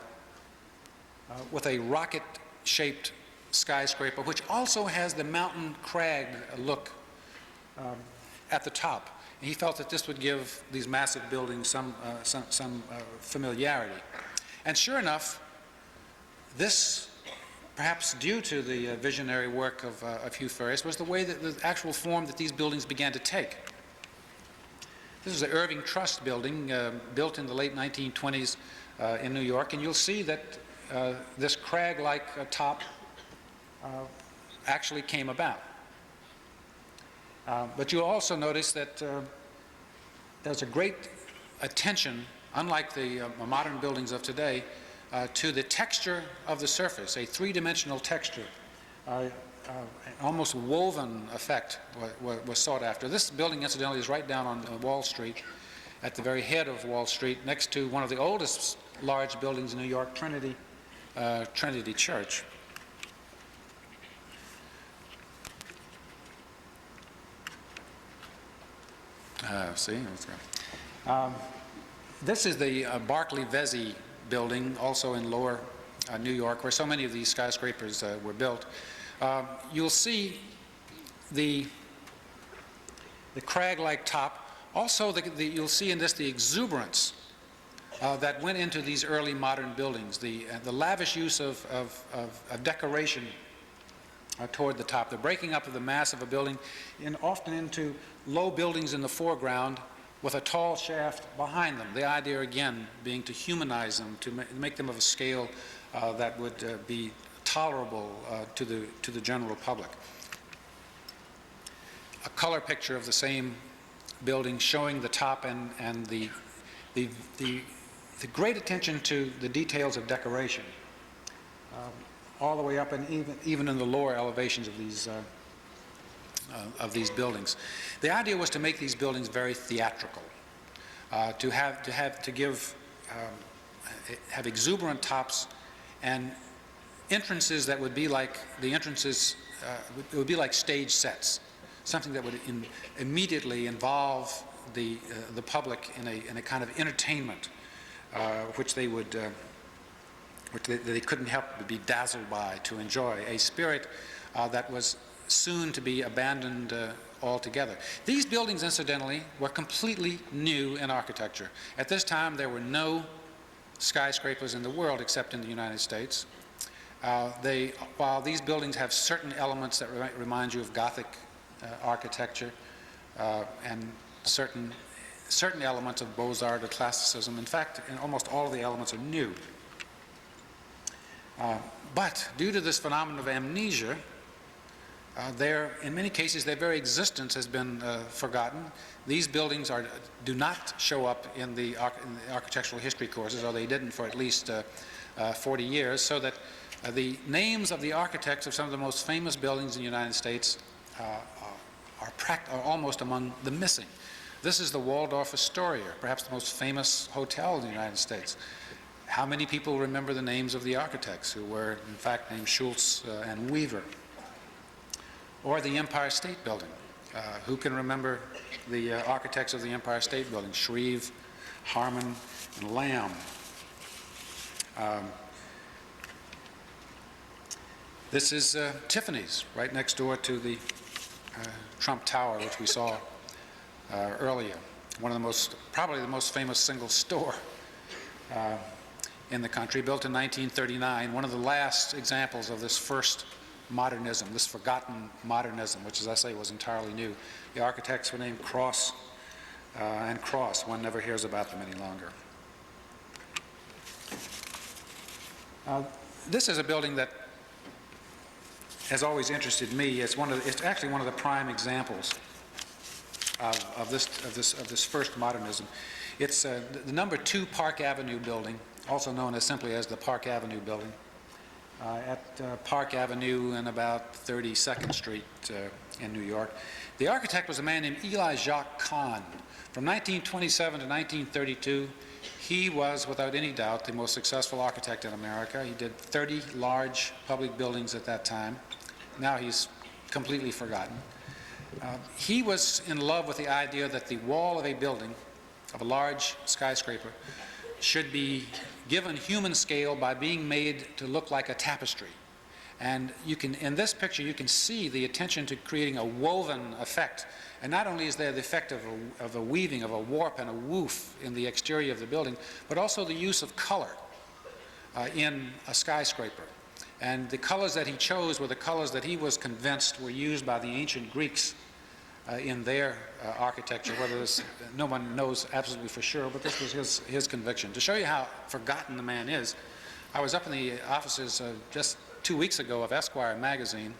with a rocket-shaped skyscraper, which also has the mountain crag look at the top. And he felt that this would give these massive buildings some familiarity. And sure enough, this, perhaps due to the visionary work of Hugh Ferris, was the way that the actual form that these buildings began to take. This is the Irving Trust building, built in the late 1920s in New York, and you'll see that this crag-like top actually came about. But you'll also notice that there's a great attention, unlike the modern buildings of today, to the texture of the surface, a three-dimensional texture. An almost woven effect was sought after. This building, incidentally, is right down on Wall Street, at the very head of Wall Street, next to one of the oldest large buildings in New York, Trinity Church. This is the Barclay-Vesey building, also in lower New York, where so many of these skyscrapers were built. You'll see the crag-like top. Also, you'll see in this the exuberance that went into these early modern buildings, the lavish use of decoration toward the top, the breaking up of the mass of a building often into low buildings in the foreground with a tall shaft behind them. The idea, again, being to humanize them, to make them of a scale that would be tolerable to the general public. A color picture of the same building showing the top and the great attention to the details of decoration, all the way up and even in the lower elevations of these buildings. The idea was to make these buildings very theatrical, to have exuberant tops and entrances that would be like the entrances. It would be like stage sets, something that would immediately involve the public in a kind of entertainment, which they couldn't help but be dazzled by, to enjoy, a spirit that was soon to be abandoned altogether. These buildings, incidentally, were completely new in architecture. At this time, there were no skyscrapers in the world except in the United States. While these buildings have certain elements that remind you of Gothic architecture and certain elements of Beaux-Arts or Classicism, in fact, almost all of the elements are new. But due to this phenomenon of amnesia, in many cases, their very existence has been forgotten. These buildings do not show up in the architectural history courses, or they didn't for at least 40 years, so that the names of the architects of some of the most famous buildings in the United States are almost among the missing. This is the Waldorf Astoria, perhaps the most famous hotel in the United States. How many people remember the names of the architects who were, in fact, named Schultz and Weaver? Or the Empire State Building. Who can remember the architects of the Empire State Building? Shreve, Harmon, and Lamb. This is Tiffany's, right next door to the Trump Tower, which we saw earlier. One of the most, probably the most famous single store in the country, built in 1939, one of the last examples of this first modernism, this forgotten modernism, which, as I say, was entirely new. The architects were named Cross and Cross. One never hears about them any longer. This is a building that has always interested me. It's actually one of the prime examples of this first modernism. It's the number 2 Park Avenue building, also known as simply as the Park Avenue building, at Park Avenue and about 32nd Street in New York. The architect was a man named Eli Jacques Kahn. From 1927 to 1932, he was, without any doubt, the most successful architect in America. He did 30 large public buildings at that time. Now he's completely forgotten. He was in love with the idea that the wall of a building, of a large skyscraper, should be given human scale by being made to look like a tapestry. And you can, in this picture, you can see the attention to creating a woven effect. And not only is there the effect of a weaving, of a warp and a woof in the exterior of the building, but also the use of color in a skyscraper. And the colors that he chose were the colors that he was convinced were used by the ancient Greeks in their architecture. Whether this, no one knows absolutely for sure, but this was his conviction. To show you how forgotten the man is, I was up in the offices just 2 weeks ago of Esquire magazine,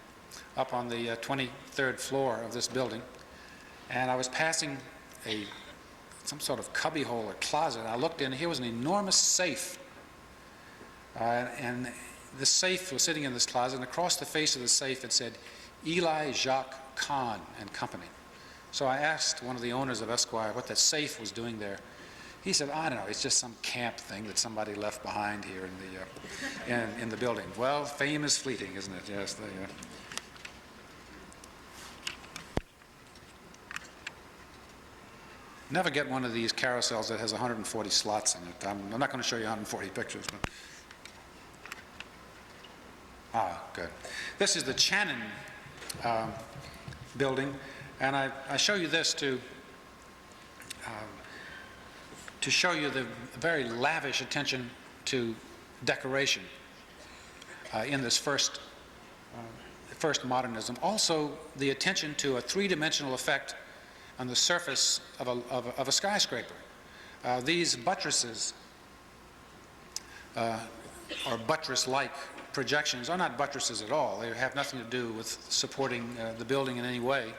up on the 23rd floor of this building, and I was passing some sort of cubbyhole or closet. I looked in, here was an enormous safe, and the safe was sitting in this closet, and across the face of the safe it said, Eli Jacques Kahn and Company. So I asked one of the owners of Esquire what that safe was doing there. He said, I don't know, it's just some camp thing that somebody left behind here in the building. Well, fame is fleeting, isn't it? Yes. Never get one of these carousels that has 140 slots in it. I'm not going to show you 140 pictures, but... good. This is the Channon building, and I show you this to show you the very lavish attention to decoration in this first modernism. Also, the attention to a three-dimensional effect on the surface of a skyscraper. These buttresses, or buttress-like projections, are not buttresses at all. They have nothing to do with supporting the building in any way.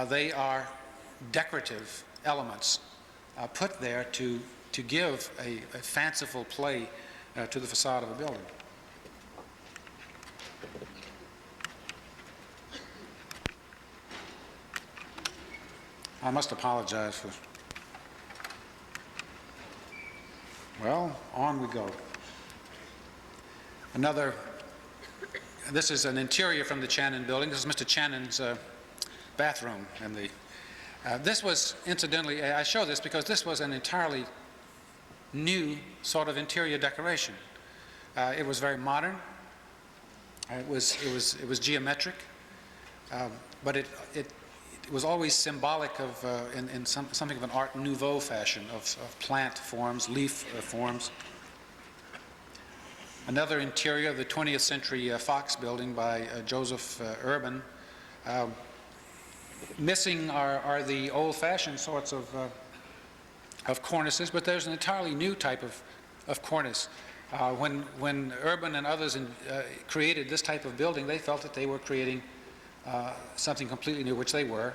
They are decorative elements put there to give a fanciful play to the facade of a building. I must apologize for... Well, on we go. This is an interior from the Channon building. This is Mr. Channon's bathroom. And this was, incidentally, I show this because this was an entirely new sort of interior decoration. It was very modern. It was geometric, but it was always symbolic of, in something of an Art Nouveau fashion of plant forms, leaf forms. Another interior of the 20th century Fox building by Joseph Urban. Missing are the old-fashioned sorts of cornices, but there's an entirely new type of cornice. When Urban and others created this type of building, they felt that they were creating something completely new, which they were,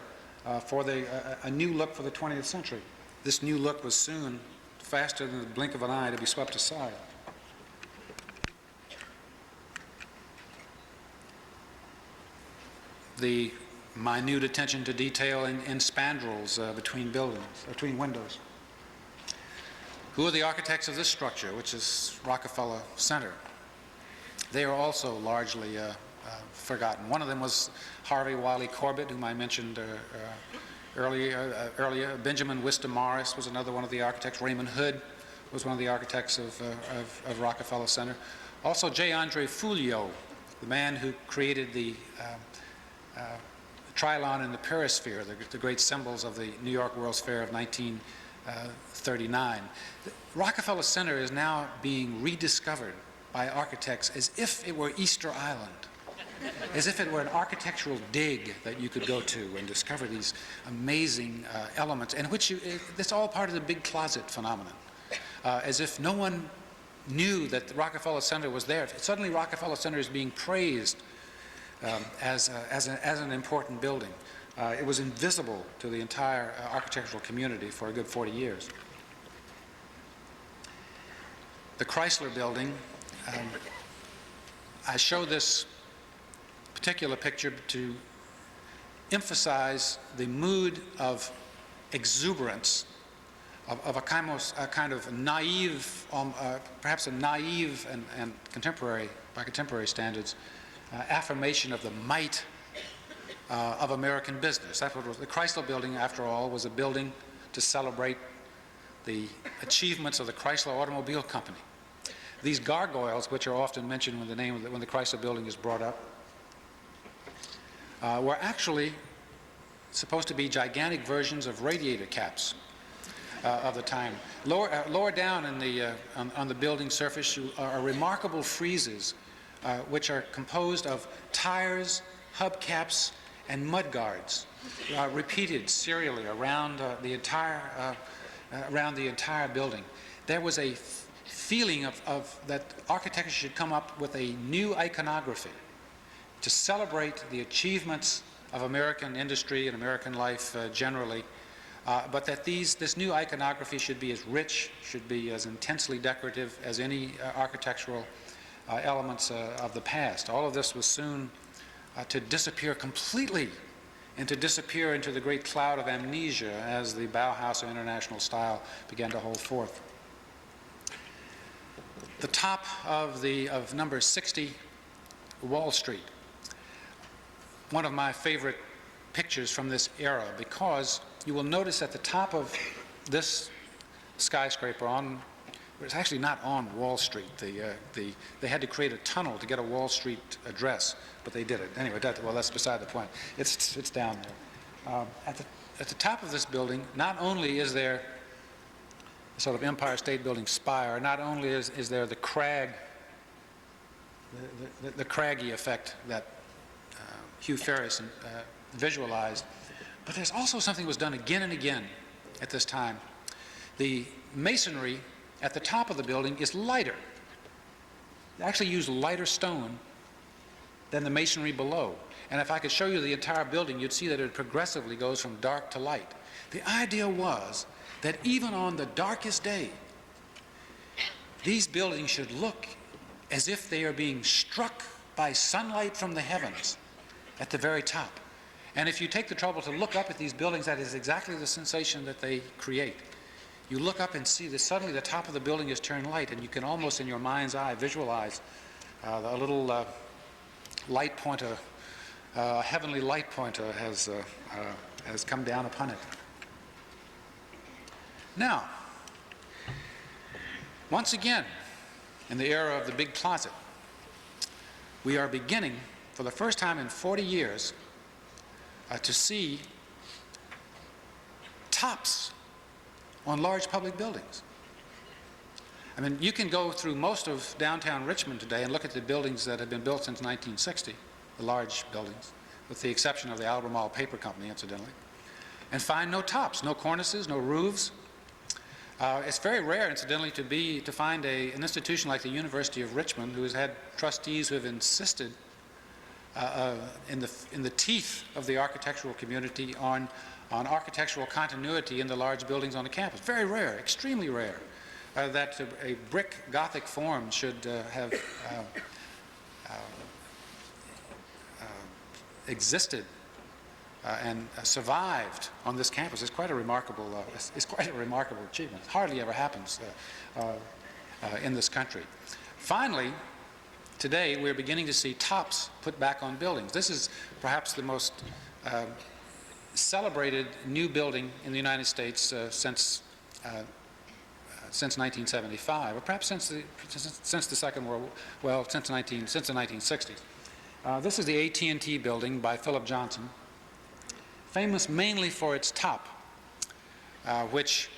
for a new look for the 20th century. This new look was soon, faster than the blink of an eye, to be swept aside. The minute attention to detail in spandrels between windows. Who are the architects of this structure, which is Rockefeller Center? They are also largely forgotten. One of them was Harvey Wiley Corbett, whom I mentioned earlier. Benjamin Wister Morris was another one of the architects. Raymond Hood was one of the architects of Rockefeller Center. Also, J. Andre Fulio the man who created the Trilon and the Perisphere, the great symbols of the New York World's Fair of 1939. The Rockefeller Center is now being rediscovered by architects as if it were Easter Island, as if it were an architectural dig that you could go to and discover these amazing elements, and it's all part of the big closet phenomenon, as if no one knew that the Rockefeller Center was there. Suddenly Rockefeller Center is being praised as an important building. It was invisible to the entire architectural community for a good 40 years. The Chrysler Building, I show this particular picture to emphasize the mood of exuberance, of a kind of naive, perhaps a naive and contemporary, by contemporary standards, affirmation of the might of American business. That's what it was. The Chrysler Building, after all, was a building to celebrate the achievements of the Chrysler Automobile Company. These gargoyles, which are often mentioned when the Chrysler Building is brought up, were actually supposed to be gigantic versions of radiator caps of the time. Lower down on the building surface are remarkable friezes which are composed of tires, hubcaps, and mudguards, repeated serially around the entire building. There was a feeling of that architecture should come up with a new iconography to celebrate the achievements of American industry and American life generally, but that this new iconography should be as rich, should be as intensely decorative as any architectural elements of the past. All of this was soon to disappear completely and to disappear into the great cloud of amnesia as the Bauhaus or International style began to hold forth. The top of number 60, Wall Street. One of my favorite pictures from this era, because you will notice at the top of this skyscraper it's actually not on Wall Street. They had to create a tunnel to get a Wall Street address, but they did it. Anyway, that's beside the point. It's down there. At the top of this building, not only is there a sort of Empire State Building spire, not only is there the crag, the craggy effect that Hugh Ferris visualized, but there's also something that was done again and again at this time. The masonry at the top of the building is lighter. They actually use lighter stone than the masonry below. And if I could show you the entire building, you'd see that it progressively goes from dark to light. The idea was that even on the darkest day, these buildings should look as if they are being struck by sunlight from the heavens at the very top. And if you take the trouble to look up at these buildings, that is exactly the sensation that they create. You look up and see that suddenly the top of the building is turned light, and you can almost in your mind's eye visualize a little light pointer, a heavenly light pointer has come down upon it. Now, once again, in the era of the big closet, we are beginning, for the first time in 40 years, to see tops on large public buildings. I mean, you can go through most of downtown Richmond today and look at the buildings that have been built since 1960, the large buildings, with the exception of the Albemarle Paper Company, incidentally, and find no tops, no cornices, no roofs. It's very rare, incidentally, to find an institution like the University of Richmond, who has had trustees who have insisted in the teeth of the architectural community on architectural continuity in the large buildings on the campus. Very rare, extremely rare, that a brick Gothic form should have existed and survived on this campus. It's quite a remarkable achievement. It hardly ever happens in this country. Finally, today we're beginning to see tops put back on buildings. This is perhaps the most celebrated new building in the United States since 1975, or perhaps since the Second World War, well, since the 1960s. This is the AT&T building by Philip Johnson, famous mainly for its top, which,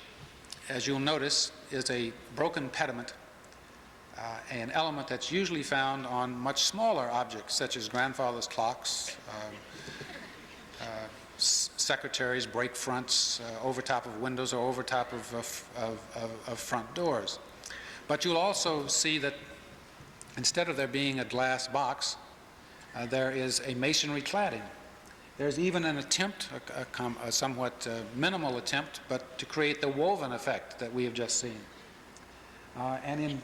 as you'll notice, is a broken pediment, an element that's usually found on much smaller objects, such as grandfather's clocks, secretaries, brake fronts, over top of windows or over top of front doors. But you'll also see that instead of there being a glass box, there is a masonry cladding. There's even an attempt, a somewhat minimal attempt, but to create the woven effect that we have just seen. And in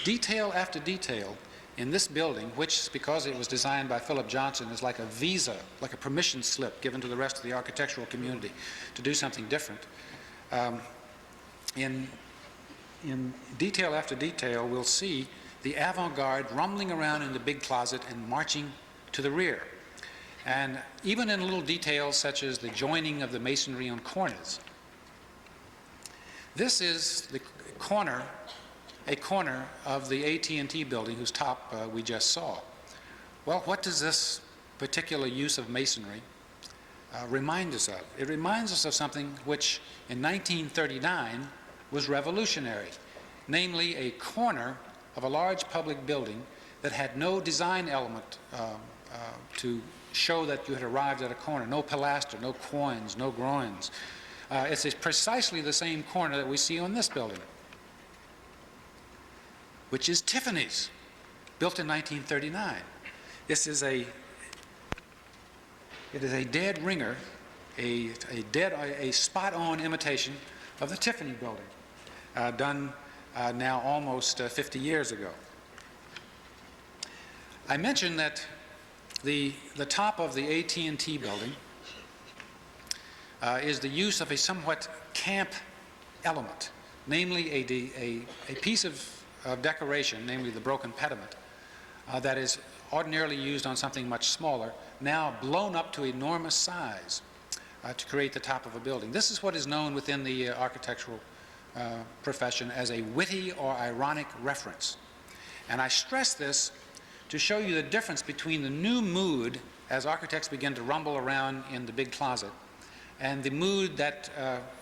detail after detail, in this building, which, because it was designed by Philip Johnson, is like a visa, like a permission slip given to the rest of the architectural community to do something different. In detail after detail, we'll see the avant-garde rumbling around in the big closet and marching to the rear. And even in little details such as the joining of the masonry on corners. This is the corner, a corner of the AT&T building whose top we just saw. Well, what does this particular use of masonry remind us of? It reminds us of something which in 1939 was revolutionary, namely a corner of a large public building that had no design element to show that you had arrived at a corner, no pilaster, no quoins, no groins. It's precisely the same corner that we see on this building, which is Tiffany's, built in 1939. This is it is a dead ringer, a spot-on imitation of the Tiffany building, done now almost 50 years ago. I mentioned that the top of the AT&T building is the use of a somewhat camp element, namely a piece of decoration, namely the broken pediment, that is ordinarily used on something much smaller, now blown up to enormous size to create the top of a building. This is what is known within the architectural profession as a witty or ironic reference. And I stress this to show you the difference between the new mood as architects begin to rumble around in the big closet and the mood that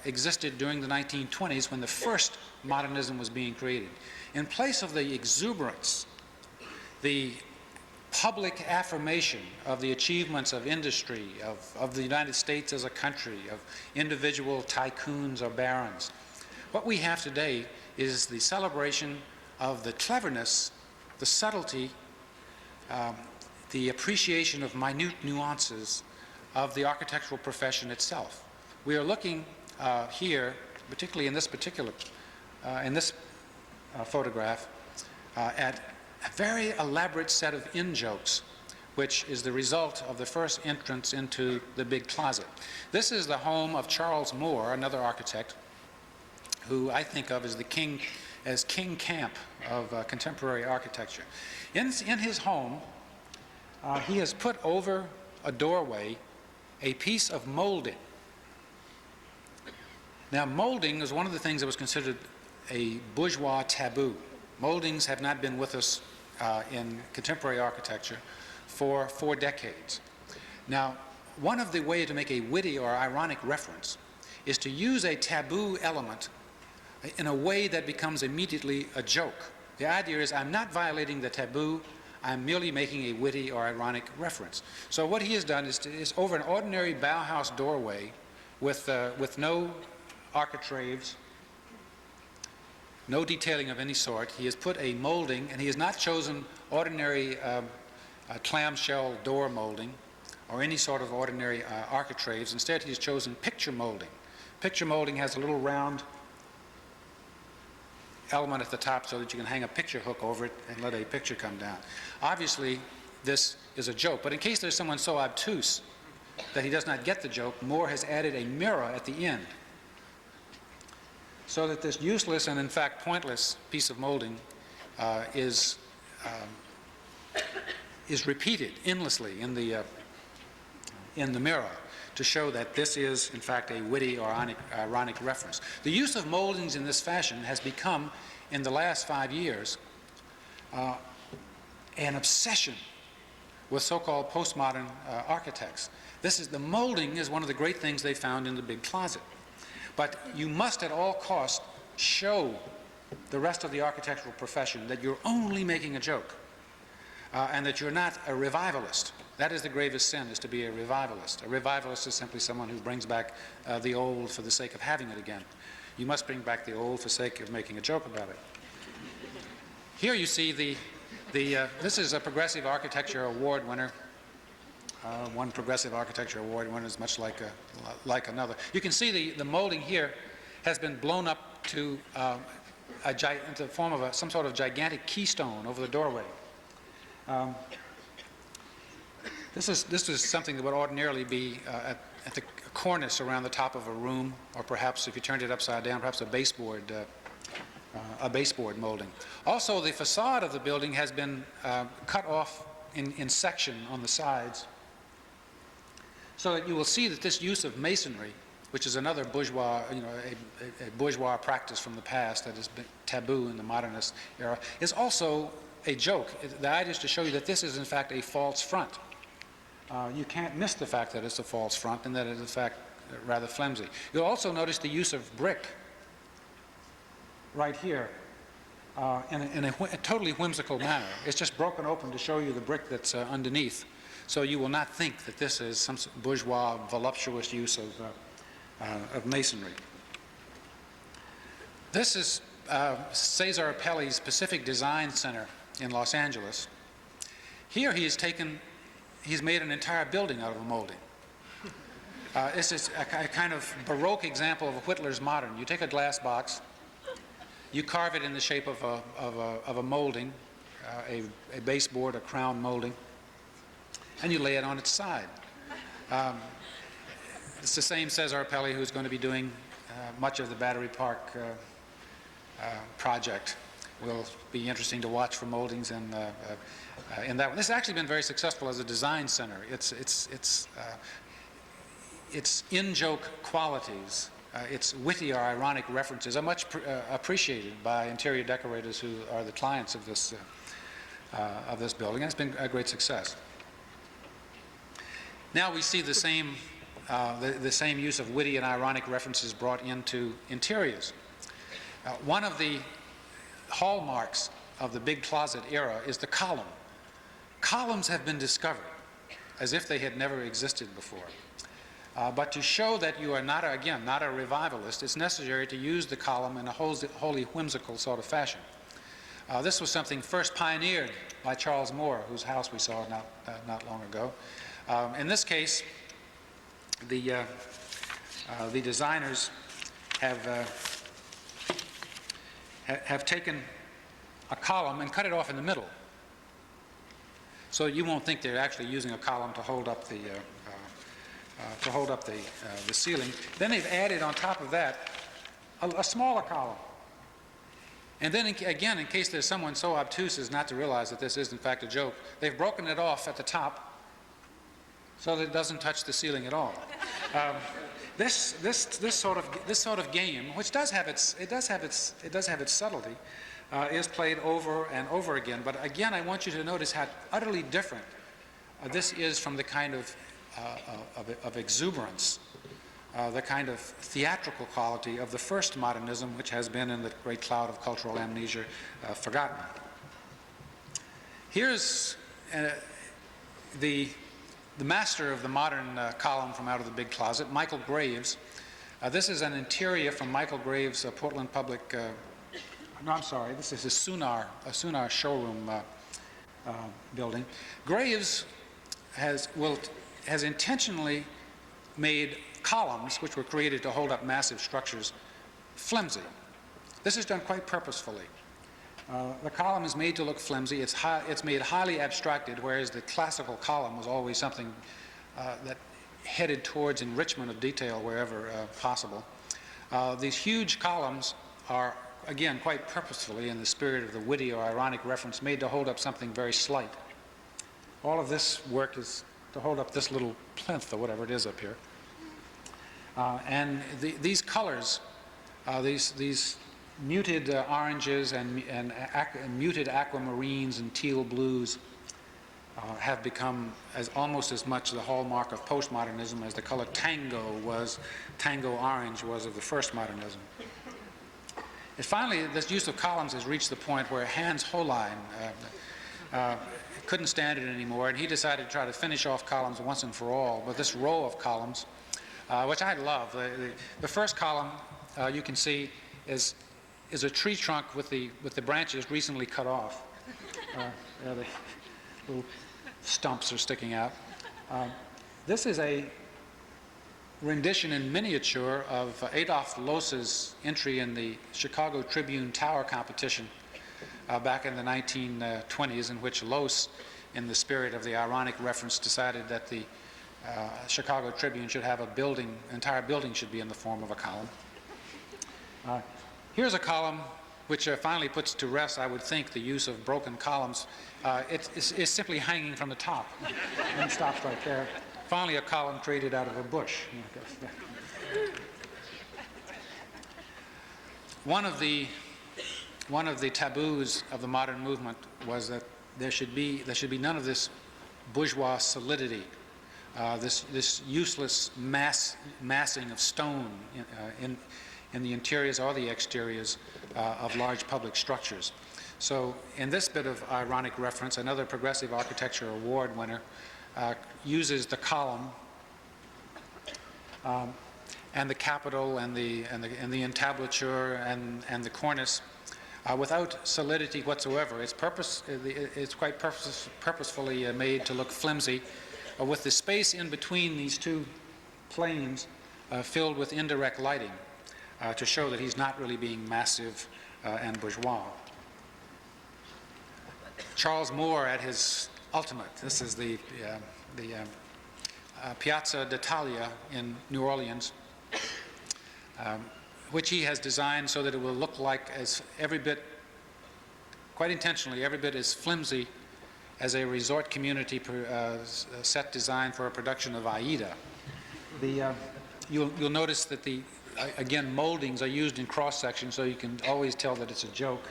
existed during the 1920s when the first modernism was being created. In place of the exuberance, the public affirmation of the achievements of industry, of the United States as a country, of individual tycoons or barons, what we have today is the celebration of the cleverness, the subtlety, the appreciation of minute nuances of the architectural profession itself. We are looking here, particularly in this photograph, at a very elaborate set of in-jokes, which is the result of the first entrance into the big closet. This is the home of Charles Moore, another architect, who I think of as King Camp of contemporary architecture. In his home, he has put over a doorway a piece of molding. Now, molding is one of the things that was considered a bourgeois taboo. Moldings have not been with us in contemporary architecture for 4 decades. Now, one of the ways to make a witty or ironic reference is to use a taboo element in a way that becomes immediately a joke. The idea is I'm not violating the taboo, I'm merely making a witty or ironic reference. So what he has done is over an ordinary Bauhaus doorway with no architraves, no detailing of any sort, he has put a molding, and he has not chosen ordinary clamshell door molding or any sort of ordinary architraves. Instead, he has chosen picture molding. Picture molding has a little round element at the top so that you can hang a picture hook over it and let a picture come down. Obviously, this is a joke, but in case there's someone so obtuse that he does not get the joke, Moore has added a mirror at the end so that this useless and in fact pointless piece of molding is repeated endlessly in the mirror to show that this is in fact a witty or ironic reference. The use of moldings in this fashion has become, in the last 5 years, an obsession with so-called postmodern architects. The molding is one of the great things they found in the big closet. But you must at all costs show the rest of the architectural profession that you're only making a joke and that you're not a revivalist. That is the gravest sin, is to be a revivalist. A revivalist is simply someone who brings back the old for the sake of having it again. You must bring back the old for the sake of making a joke about it. Here you see this is a Progressive Architecture Award winner. One Progressive Architecture Award winner is much like another. You can see the molding here has been blown up to into the form of some sort of gigantic keystone over the doorway. This is something that would ordinarily be at the cornice around the top of a room, or perhaps if you turned it upside down, perhaps a baseboard molding. Also, the facade of the building has been cut off in section on the sides, so that you will see that this use of masonry, which is another bourgeois, a bourgeois practice from the past that has been taboo in the modernist era, is also a joke. The idea is to show you that this is in fact a false front. You can't miss the fact that it's a false front and that it is in fact rather flimsy. You'll also notice the use of brick right here in a totally whimsical manner. It's just broken open to show you the brick that's underneath. So you will not think that this is some bourgeois, voluptuous use of masonry. This is Cesar Pelli's Pacific Design Center in Los Angeles. Here he's made an entire building out of a molding. This is a kind of Baroque example of a Whittler's modern. You take a glass box, you carve it in the shape of a molding, a baseboard, a crown molding, and you lay it on its side. It's the same Cesar Pelli who's going to be doing much of the Battery Park project. Will be interesting to watch for moldings in that one. This has actually been very successful as a design center. Its in-joke qualities, its witty or ironic references are much appreciated by interior decorators who are the clients of this building, and it's been a great success. Now we see the same use of witty and ironic references brought into interiors. One of the hallmarks of the big closet era is the column. Columns have been discovered as if they had never existed before. But to show that you are not a revivalist, it's necessary to use the column in a wholly whimsical sort of fashion. This was something first pioneered by Charles Moore, whose house we saw not long ago. In this case, the designers have taken a column and cut it off in the middle, so you won't think they're actually using a column to hold up the ceiling. Then they've added on top of that a smaller column. And then again, in case there's someone so obtuse as not to realize that this is in fact a joke, they've broken it off at the top so that it doesn't touch the ceiling at all. This sort of game, which does have its subtlety, is played over and over again. But again, I want you to notice how utterly different this is from the kind of exuberance, the kind of theatrical quality of the first modernism, which has been in the great cloud of cultural amnesia forgotten. Here's the master of the modern column from out of the big closet, Michael Graves. This is an interior from Michael Graves' Portland Public, no, I'm sorry, this is a Sunar showroom building. Graves has intentionally made columns, which were created to hold up massive structures, flimsy. This is done quite purposefully. The column is made to look flimsy. It's made highly abstracted, whereas the classical column was always something that headed towards enrichment of detail wherever possible. These huge columns are, again, quite purposefully, in the spirit of the witty or ironic reference, made to hold up something very slight. All of this work is to hold up this little plinth or whatever it is up here. And these colors, these muted oranges and muted aquamarines and teal blues, have become almost as much the hallmark of postmodernism as the color tango orange was of the first modernism. And finally, this use of columns has reached the point where Hans Hollein couldn't stand it anymore, and he decided to try to finish off columns once and for all with this row of columns, which I love. The first column, you can see, is a tree trunk with the branches recently cut off. The little stumps are sticking out. This is a rendition in miniature of Adolf Loos's entry in the Chicago Tribune Tower competition back in the 1920s, in which Loos, in the spirit of the ironic reference, decided that the Chicago Tribune should have an entire building should be in the form of a column. Here's a column which finally puts to rest, I would think, the use of broken columns. It's simply hanging from the top and stops right there. Finally, a column created out of a bush. One of the taboos of the modern movement was that there should be none of this bourgeois solidity, this useless massing of stone in the interiors or the exteriors of large public structures. So in this bit of ironic reference, another Progressive Architecture Award winner uses the column and the capital and the entablature and the cornice without solidity whatsoever. It's quite purposefully made to look flimsy, with the space in between these two planes filled with indirect lighting to show that he's not really being massive and bourgeois. Charles Moore at his ultimate. This is the Piazza d'Italia in New Orleans, which he has designed so that it will look like quite intentionally, every bit as flimsy as a resort community set designed for a production of Aida. You'll notice that again, moldings are used in cross-section, so you can always tell that it's a joke.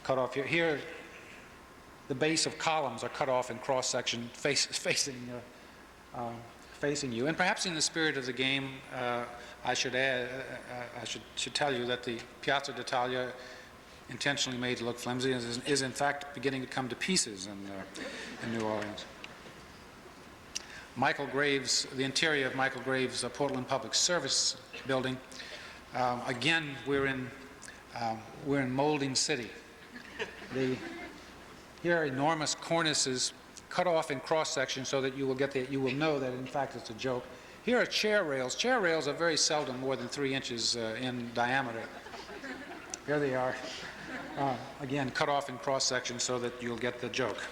Cut off here. Here, the base of columns are cut off in cross-section, facing you. And perhaps in the spirit of the game, I should tell you that the Piazza d'Italia, intentionally made to look flimsy, is in fact beginning to come to pieces in New Orleans. Michael Graves, the interior of Michael Graves' Portland Public Service building. Again, we're in molding city. Here are enormous cornices cut off in cross section so that you will know that in fact it's a joke. Here are chair rails. Chair rails are very seldom more than 3 inches in diameter. Here they are, again cut off in cross section so that you'll get the joke.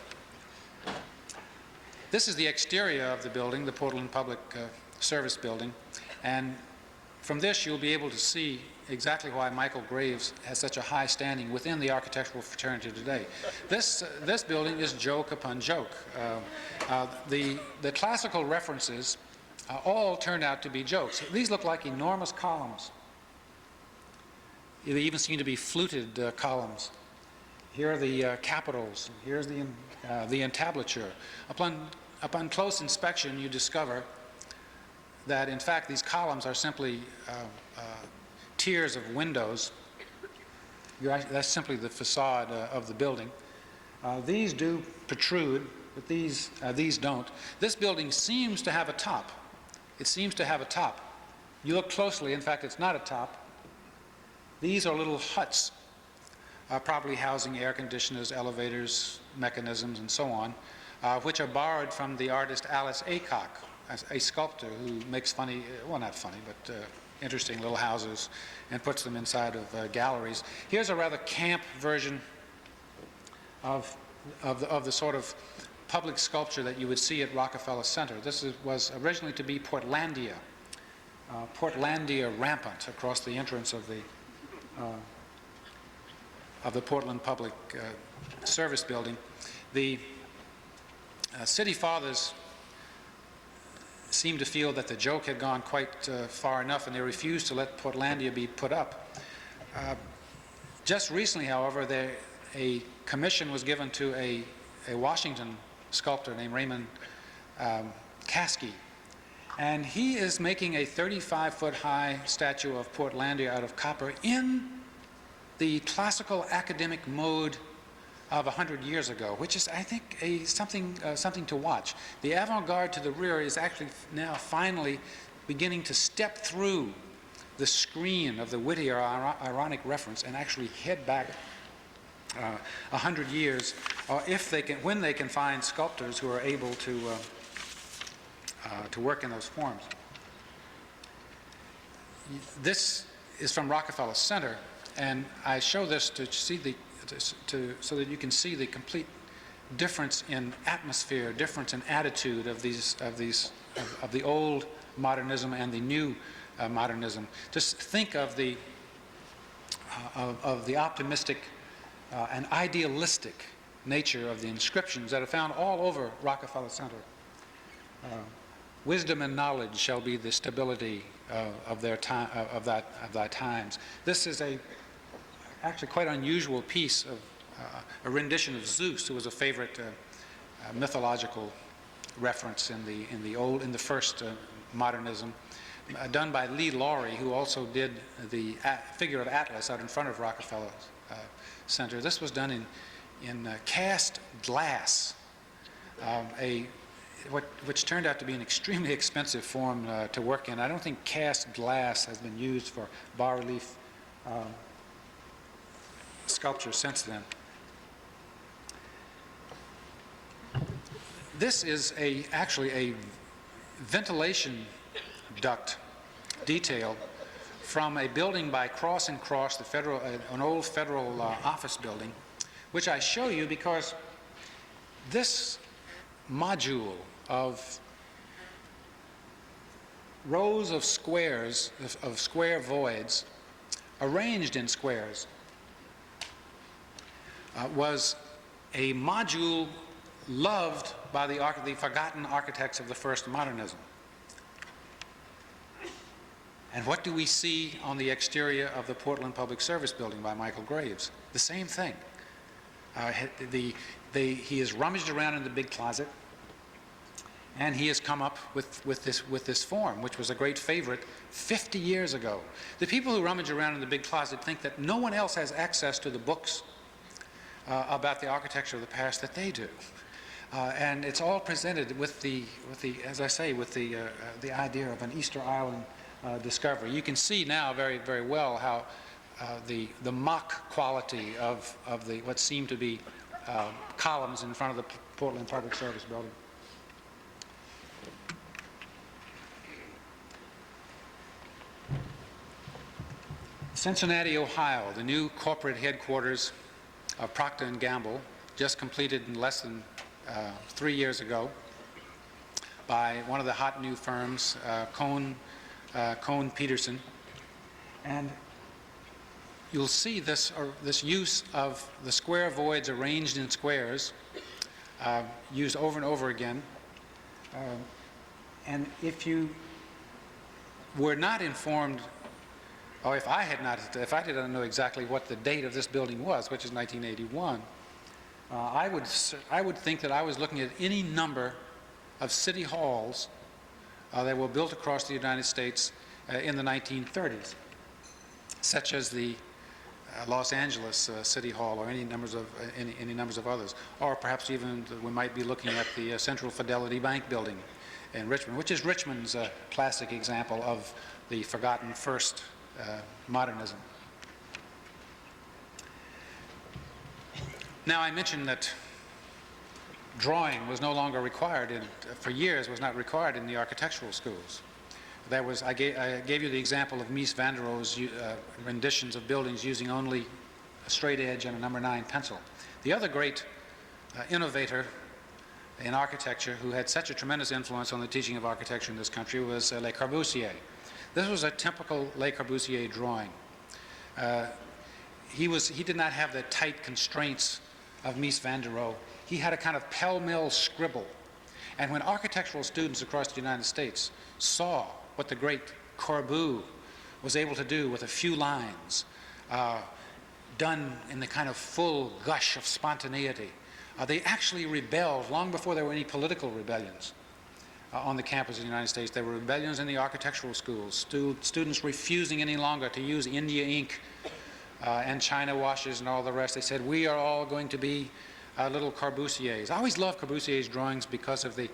This is the exterior of the building, the Portland Public Service building, and from this you'll be able to see exactly why Michael Graves has such a high standing within the architectural fraternity today. This building is joke upon joke. The classical references all turned out to be jokes. These look like enormous columns. They even seem to be fluted columns. Here are the capitals. Here's the entablature. Upon close inspection, you discover that, in fact, these columns are simply tiers of windows. That's simply the facade of the building. These do protrude, but these don't. This building seems to have a top. It seems to have a top. You look closely, in fact, it's not a top. These are little huts, probably housing air conditioners, elevators, mechanisms, and so on, which are borrowed from the artist Alice Aycock, a sculptor who makes funny, well, not funny, but interesting little houses and puts them inside of galleries. Here's a rather camp version of the sort of public sculpture that you would see at Rockefeller Center. This was originally to be Portlandia rampant across the entrance of the Portland Public Service building. The city fathers seemed to feel that the joke had gone quite far enough, and they refused to let Portlandia be put up. Just recently, however, a commission was given to a a Washington sculptor named Raymond Caskey. And he is making a 35-foot high statue of Portlandia out of copper in the classical academic mode of 100 years ago, which is, I think, something to watch. The avant-garde to the rear is actually now finally beginning to step through the screen of the witty or ironic reference and actually head back 100 years, when they can find sculptors who are able to work in those forms. This is from Rockefeller Center, and I show this to see so that you can see the complete difference in atmosphere, difference in attitude of the old modernism and the new modernism. Just think of the optimistic and idealistic nature of the inscriptions that are found all over Rockefeller Center. Wisdom and knowledge shall be the stability of their time, of thy times. This is actually quite unusual piece of a rendition of Zeus, who was a favorite mythological reference in the first modernism, done by Lee Laurie, who also did the figure of Atlas out in front of Rockefeller Center. This was done in cast glass, which turned out to be an extremely expensive form to work in. I don't think cast glass has been used for bas-relief sculpture since then. This is actually a ventilation duct detail from a building by Cross and Cross, an old federal office building, which I show you because this module of rows of squares, of square voids, arranged in squares, was a module loved by the forgotten architects of the first modernism. And what do we see on the exterior of the Portland Public Service Building by Michael Graves? The same thing. He has rummaged around in the big closet, and he has come up with this form, which was a great favorite 50 years ago. The people who rummage around in the big closet think that no one else has access to the books about the architecture of the past that they do. And it's all presented with the idea of an Easter Island discovery. You can see now very, very well how the mock quality of what seem to be columns in front of the Portland Public Service Building. Cincinnati, Ohio, the new corporate headquarters of Procter & Gamble, just completed in less than 3 years ago by one of the hot new firms, Cohn Peterson. And you'll see this use of the square voids arranged in squares, used over and over again. And if you were not informed, or if I didn't know exactly what the date of this building was, which is 1981, I would think that I was looking at any number of city halls that were built across the United States in the 1930s, such as the Los Angeles City Hall, or any numbers of others, or perhaps even we might be looking at the Central Fidelity Bank building in Richmond, which is Richmond's classic example of the forgotten first modernism. Now, I mentioned that drawing was no longer required, for years was not required in the architectural schools. I gave you the example of Mies van der Rohe's renditions of buildings using only a straight edge and a number 9 pencil. The other great innovator in architecture who had such a tremendous influence on the teaching of architecture in this country was Le Corbusier. This was a typical Le Corbusier drawing. He did not have the tight constraints of Mies van der Rohe. He had a kind of pell-mell scribble. And when architectural students across the United States saw what the great Corbu was able to do with a few lines, done in the kind of full gush of spontaneity They actually rebelled long before there were any political rebellions on the campus of the United States. There were rebellions in the architectural schools, students refusing any longer to use India ink and China washes and all the rest. They said, we are all going to be little Corbusiers. I always love Corbusier's drawings because of the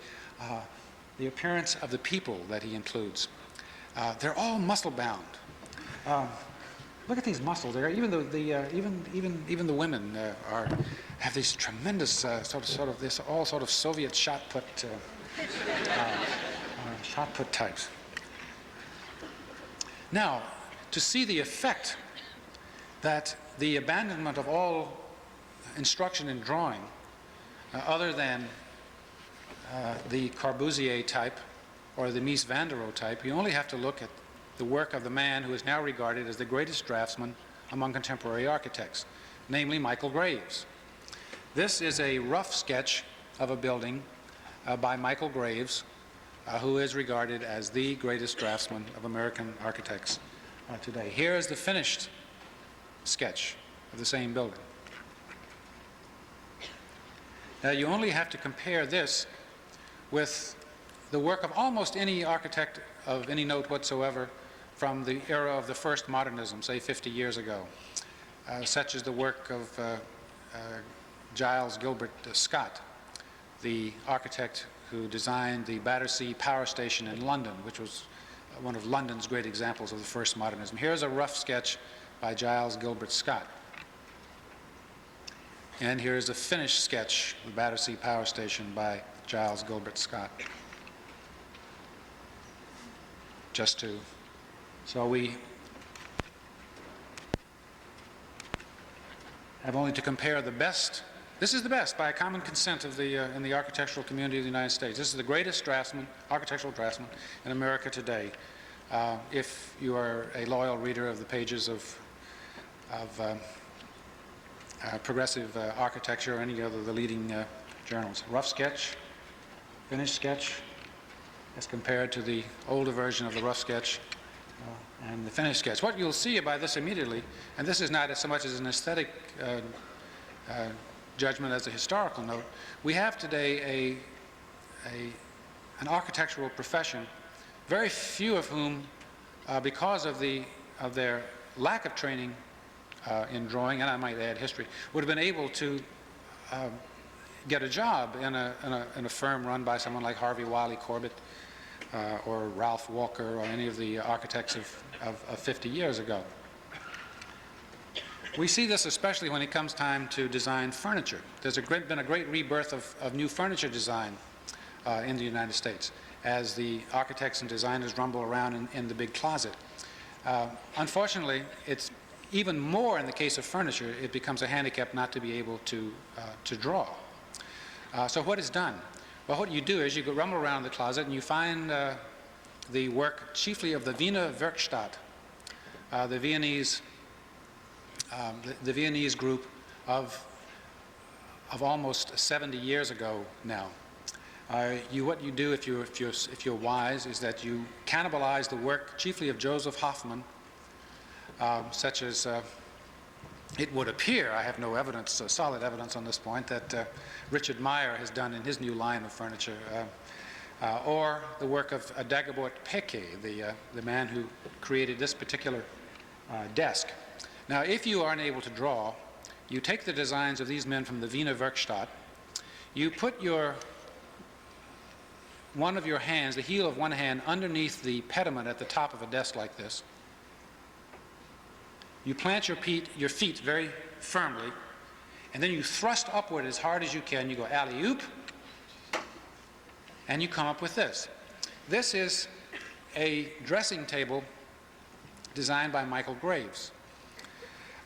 appearance of the people that he includes. They're all muscle-bound. Look at these muscles. Even the women have these tremendous sort of Soviet shot put types. Now, to see the effect that the abandonment of all instruction in drawing, other than the Corbusier type or the Mies van der Rohe type, you only have to look at the work of the man who is now regarded as the greatest draftsman among contemporary architects, namely Michael Graves. This is a rough sketch of a building by Michael Graves, who is regarded as the greatest draftsman of American architects today. Here is the finished sketch of the same building. Now, you only have to compare this with the work of almost any architect of any note whatsoever from the era of the first modernism, say 50 years ago, such as the work of Giles Gilbert Scott, the architect who designed the Battersea Power Station in London, which was one of London's great examples of the first modernism. Here's a rough sketch by Giles Gilbert Scott. And here's a finished sketch of the Battersea Power Station by Giles Gilbert Scott. So we have only to compare the best. This is the best by a common consent of in the architectural community of the United States. This is the greatest draftsman, architectural draftsman in America today. If you are a loyal reader of the pages of progressive architecture or any other of the leading journals. Rough sketch, finished sketch, as compared to the older version of the rough sketch and the finished sketch. What you'll see by this immediately, and this is not so much as an aesthetic judgment as a historical note, we have today an architectural profession, very few of whom, because of their lack of training in drawing, and I might add history, would have been able to get a job in a firm run by someone like Harvey Wiley Corbett or Ralph Walker or any of the architects of 50 years ago. We see this especially when it comes time to design furniture. There's been a great rebirth of new furniture design in the United States as the architects and designers rumble around in the big closet. Unfortunately, it's even more in the case of furniture, it becomes a handicap not to be able to draw. So what is done? Well, what you do is you go rumble around the closet and you find the work chiefly of the Wiener Werkstatt, the Viennese group of almost 70 years ago now. What you do if you're wise is that you cannibalize the work chiefly of Joseph Hoffman, such as it would appear, I have no evidence, solid evidence on this point, that Richard Meyer has done in his new line of furniture, or the work of Dagobert Peke, the man who created this particular desk. Now, if you are unable to draw, you take the designs of these men from the Wiener Werkstatt, you put one of your hands, the heel of one hand, underneath the pediment at the top of a desk like this. You plant your feet very firmly, and then you thrust upward as hard as you can. You go alley-oop, and you come up with this. This is a dressing table designed by Michael Graves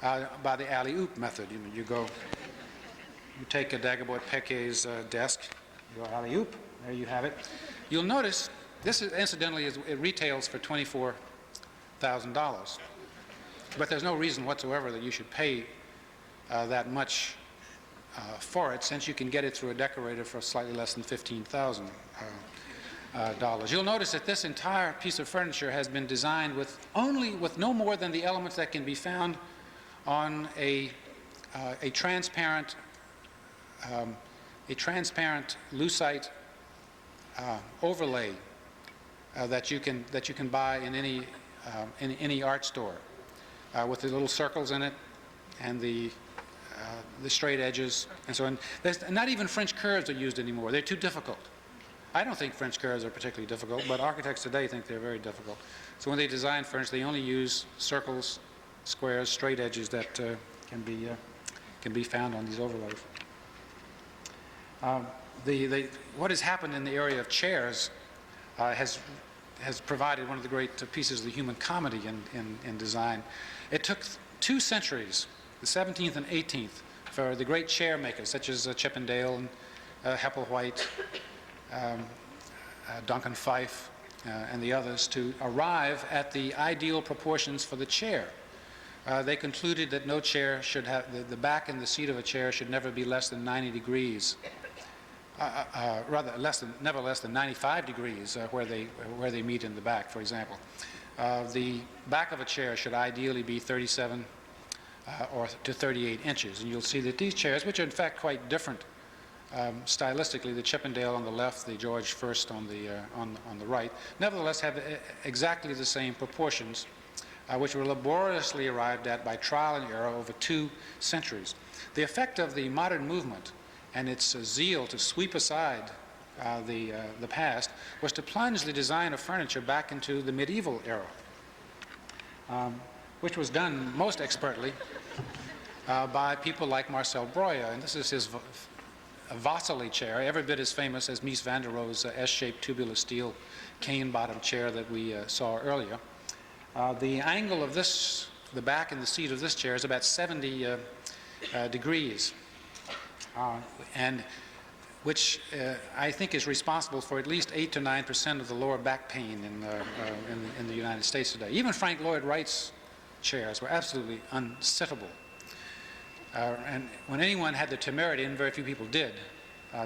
by the alley-oop method. You take a Dagobert Peke's desk, you go alley-oop, there you have it. You'll notice this is, incidentally, it retails for $24,000. But there's no reason whatsoever that you should pay that much for it, since you can get it through a decorator for slightly less than $15,000. You'll notice that this entire piece of furniture has been designed with no more than the elements that can be found on a transparent a transparent lucite overlay that you can buy in any art store, with the little circles in it and the straight edges and so on. Not even French curves are used anymore. They're too difficult. I don't think French curves are particularly difficult, but architects today think they're very difficult. So when they design furniture, they only use circles, squares, straight edges that can be found on these overlays. What has happened in the area of chairs has provided one of the great pieces of the human comedy in design. It took 2 centuries, the 17th and 18th, for the great chair makers such as Chippendale and Hepplewhite, Duncan Fife, and the others to arrive at the ideal proportions for the chair. They concluded that no chair should have, the back and the seat of a chair should never be less than 90 degrees. Never less than 95 degrees where they meet in the back, for example. The back of a chair should ideally be 37 or to 38 inches. And you'll see that these chairs, which are in fact quite different stylistically, the Chippendale on the left, the George First on the right, nevertheless have exactly the same proportions, which were laboriously arrived at by trial and error over 2 centuries. The effect of the modern movement and its zeal to sweep aside the past was to plunge the design of furniture back into the medieval era, which was done most expertly by people like Marcel Breuer. And this is his Vasily chair, every bit as famous as Mies van der Rohe's S-shaped tubular steel cane-bottom chair that we saw earlier. The angle of this, the back and the seat of this chair is about 70 degrees. And which I think is responsible for at least 8 to 9% of the lower back pain in the United States today. Even Frank Lloyd Wright's chairs were absolutely unsittable. And when anyone had the temerity, and very few people did,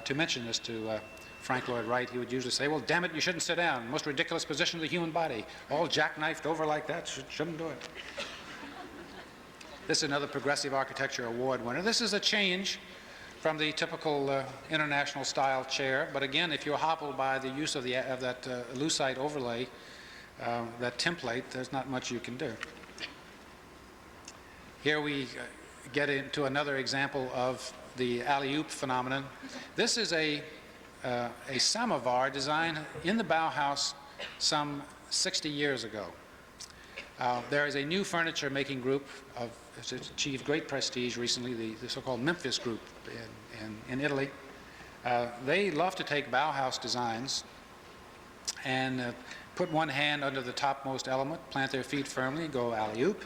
to mention this to Frank Lloyd Wright, he would usually say, well, damn it, you shouldn't sit down. Most ridiculous position of the human body. All jackknifed over like that, shouldn't do it. This is another Progressive Architecture Award winner. This is a change from the typical international style chair, but again, if you're hobbled by the use of that lucite overlay, that template, there's not much you can do. Here we get into another example of the alley-oop phenomenon. This is a samovar designed in the Bauhaus some 60 years ago. There is a new furniture making group has achieved great prestige recently, the so-called Memphis group in Italy. They love to take Bauhaus designs and put one hand under the topmost element, plant their feet firmly, go alley-oop.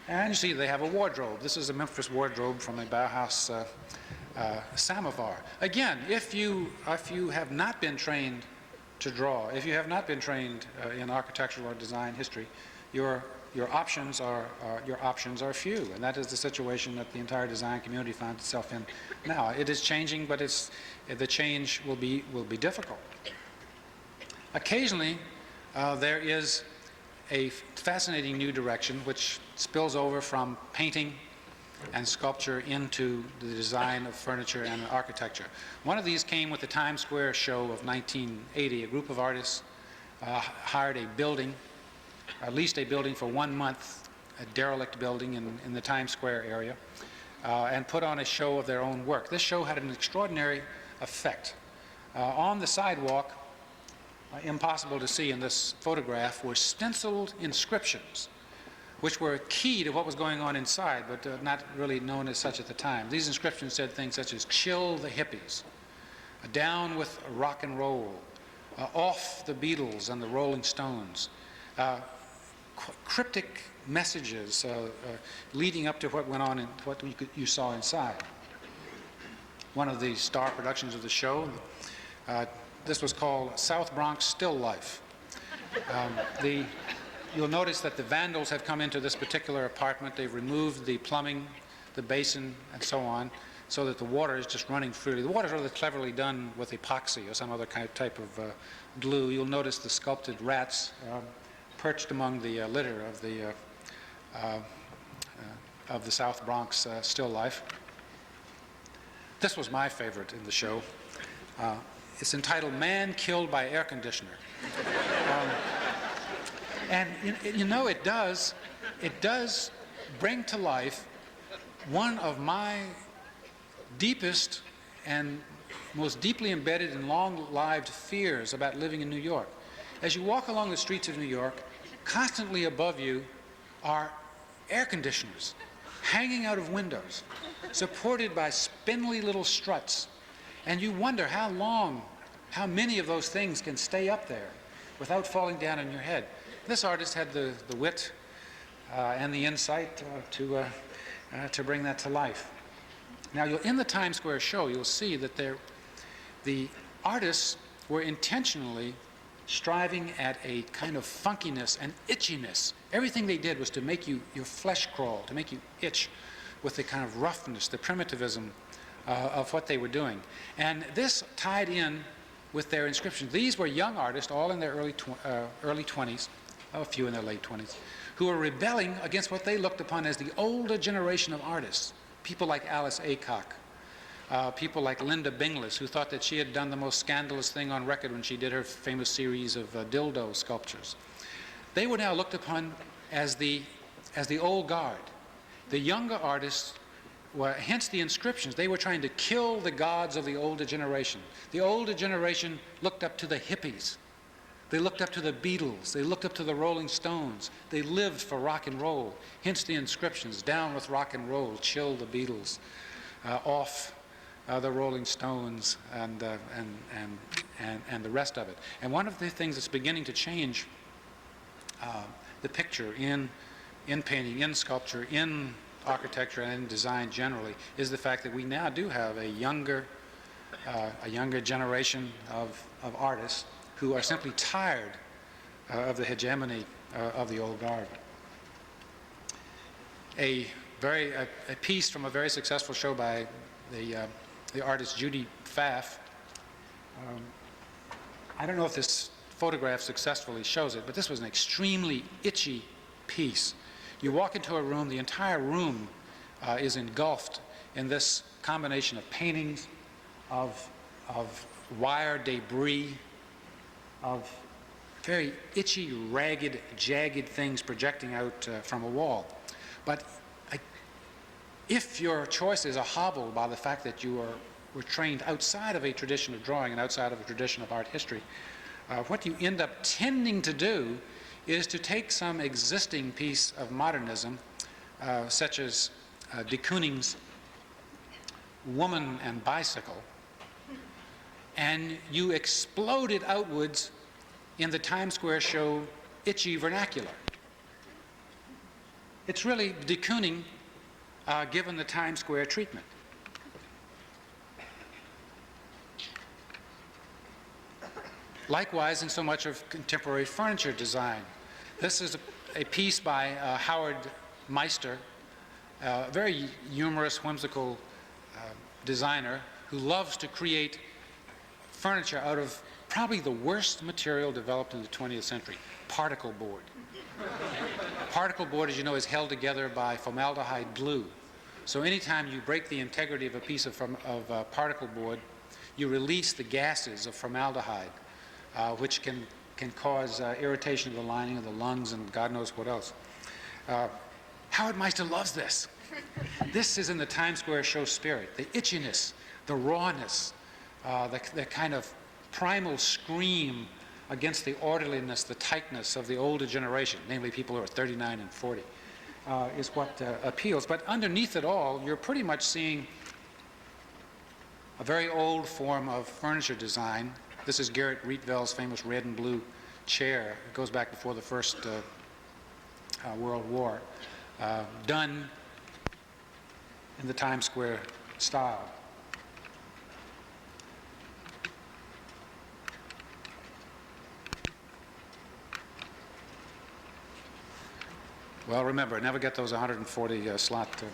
And you see they have a wardrobe. This is a Memphis wardrobe from a Bauhaus samovar. Again, if you have not been trained to draw, if you have not been trained in architectural or design history, your options are few, and that is the situation that the entire design community finds itself in now. It is changing, but the change will be difficult. Occasionally, there is a fascinating new direction which spills over from painting and sculpture into the design of furniture and architecture. One of these came with the Times Square show of 1980. A group of artists hired a building, leased a building for 1 month, a derelict building in the Times Square area, and put on a show of their own work. This show had an extraordinary effect. On the sidewalk, impossible to see in this photograph, were stenciled inscriptions which were key to what was going on inside, but not really known as such at the time. These inscriptions said things such as, "Chill the hippies," "Down with rock and roll," "Off the Beatles and the Rolling Stones," cryptic messages leading up to what went on and what you saw inside. One of the star productions of the show, this was called South Bronx Still Life. You'll notice that the vandals have come into this particular apartment. They've removed the plumbing, the basin, and so on, so that the water is just running freely. The water is rather cleverly done with epoxy or some other type of glue. You'll notice the sculpted rats perched among the litter of the South Bronx still life. This was my favorite in the show. It's entitled Man Killed by Air Conditioner. And you know, it does bring to life one of my deepest and most deeply embedded and long-lived fears about living in New York. As you walk along the streets of New York, constantly above you are air conditioners hanging out of windows, supported by spindly little struts. And you wonder how many of those things can stay up there without falling down on your head. This artist had the wit and the insight to bring that to life. Now, in the Times Square show, you'll see that the artists were intentionally striving at a kind of funkiness and itchiness. Everything they did was to make your flesh crawl, to make you itch with the kind of roughness, the primitivism of what they were doing. And this tied in with their inscriptions. These were young artists, all in their early 20s, a few in their late 20s, who were rebelling against what they looked upon as the older generation of artists. People like Alice Aycock, people like Linda Binglis, who thought that she had done the most scandalous thing on record when she did her famous series of dildo sculptures. They were now looked upon as the old guard. The younger artists were, hence the inscriptions, they were trying to kill the gods of the older generation. The older generation looked up to the hippies. They looked up to the Beatles. They looked up to the Rolling Stones. They lived for rock and roll. Hence the inscriptions, down with rock and roll, chill the Beatles, off the Rolling Stones, and the rest of it. And one of the things that's beginning to change the picture in painting, in sculpture, in architecture, and in design generally, is the fact that we now do have a younger generation of artists who are simply tired of the hegemony of the old guard. A piece from a very successful show by the artist Judy Pfaff. I don't know if this photograph successfully shows it, but this was an extremely itchy piece. You walk into a room, the entire room is engulfed in this combination of paintings, of wire debris, of very itchy, ragged, jagged things projecting out from a wall. But if your choices are hobbled by the fact that you were trained outside of a tradition of drawing and outside of a tradition of art history, what you end up tending to do is to take some existing piece of modernism, such as de Kooning's Woman and Bicycle, and you explode it outwards in the Times Square show itchy vernacular. It's really de Kooning given the Times Square treatment. Likewise, in so much of contemporary furniture design. This is a piece by Howard Meister, a very humorous, whimsical designer who loves to create furniture out of probably the worst material developed in the 20th century, particle board. Particle board, as you know, is held together by formaldehyde glue. So anytime you break the integrity of a piece of particle board, you release the gases of formaldehyde, which can cause irritation of the lining of the lungs and God knows what else. Howard Meister loves this. This is in the Times Square show spirit, the itchiness, the rawness, the kind of primal scream against the orderliness, the tightness of the older generation, namely people who are 39 and 40, is what appeals. But underneath it all, you're pretty much seeing a very old form of furniture design. This is Garrett Rietvell's famous red and blue chair. It goes back before the First World War, done in the Times Square style. Well, remember, never get those 140 slot.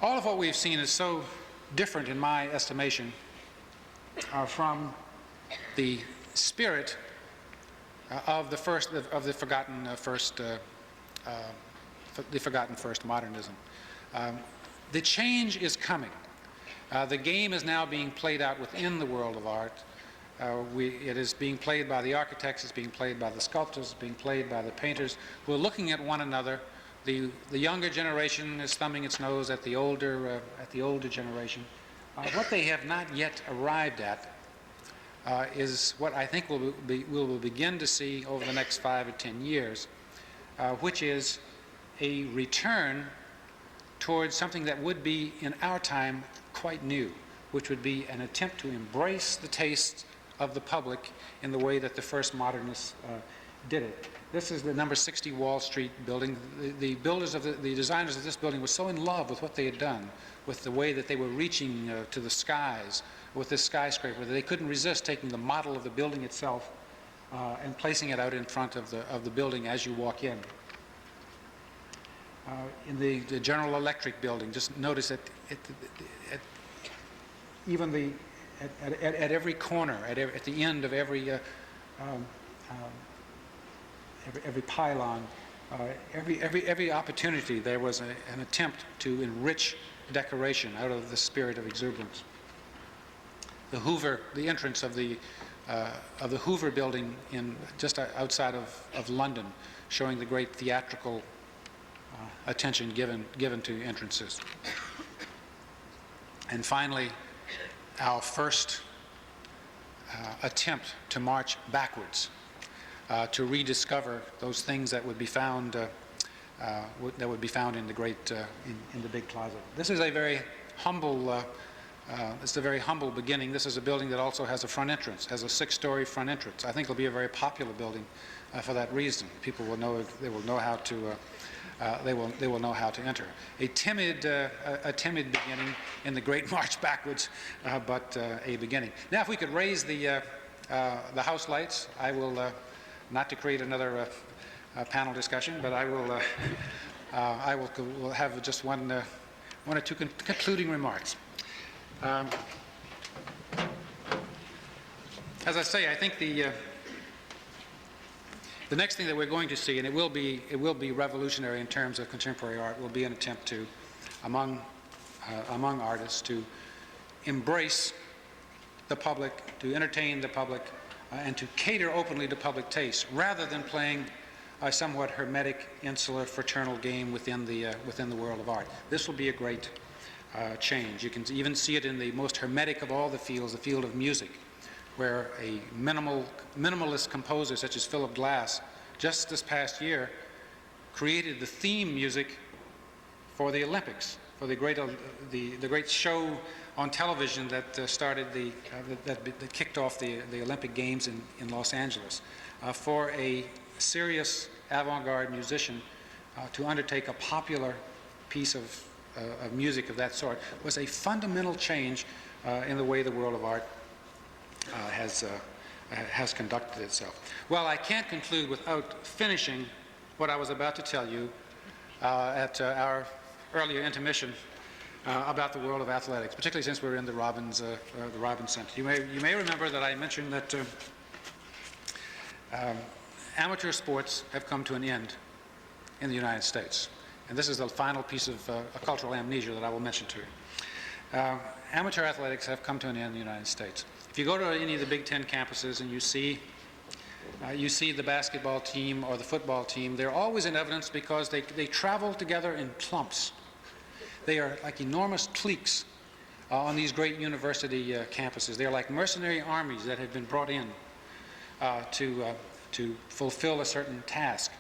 All of what we've seen is so different, in my estimation, from the spirit of the forgotten first modernism. The change is coming. The game is now being played out within the world of art. It is being played by the architects, it's being played by the sculptors, it's being played by the painters who are looking at one another. The younger generation is thumbing its nose at the older generation. What they have not yet arrived at is what I think we will begin to see over the next 5 or 10 years, which is a return towards something that would be, in our time, quite new, which would be an attempt to embrace the tastes of the public in the way that the first modernists did it. This is the number 60 Wall Street building. The designers of this building were so in love with what they had done, with the way that they were reaching to the skies with this skyscraper, that they couldn't resist taking the model of the building itself and placing it out in front of the building as you walk in. In the General Electric building, just notice that at every corner, at the end of every pylon, every opportunity, there was an attempt to enrich decoration out of the spirit of exuberance. The entrance of the Hoover building just outside of London, showing the great theatrical attention given to entrances. And finally, our first attempt to march backwards, to rediscover those things that would be found in the great in the big closet. This is a very humble. It's a very humble beginning. This is a building that also has a front entrance, has a 6-story front entrance. I think it'll be a very popular building for that reason. People will know they will know how to. They will know how to enter. A timid beginning in the great march backwards, but a beginning. Now, if we could raise the house lights, I will not to create another panel discussion, but I will have just one or two concluding remarks. As I say, I think the next thing that we're going to see, and it will be revolutionary in terms of contemporary art, will be an attempt to, among artists, to embrace the public, to entertain the public, and to cater openly to public taste, rather than playing a somewhat hermetic, insular, fraternal game within the world of art. This will be a great change. You can even see it in the most hermetic of all the fields, the field of music, where a minimalist composer such as Philip Glass, just this past year, created the theme music for the Olympics, for the great show on television that that kicked off the Olympic Games in Los Angeles. For a serious avant-garde musician to undertake a popular piece of music of that sort was a fundamental change in the way the world of art has conducted itself. Well, I can't conclude without finishing what I was about to tell you at our earlier intermission about the world of athletics, particularly since we're in the Robbins Center. You may remember that I mentioned that amateur sports have come to an end in the United States. And this is the final piece of cultural amnesia that I will mention to you. Amateur athletics have come to an end in the United States. If you go to any of the Big Ten campuses and you see the basketball team or the football team, they're always in evidence because they travel together in clumps. They are like enormous cliques on these great university campuses. They're like mercenary armies that have been brought in to fulfill a certain task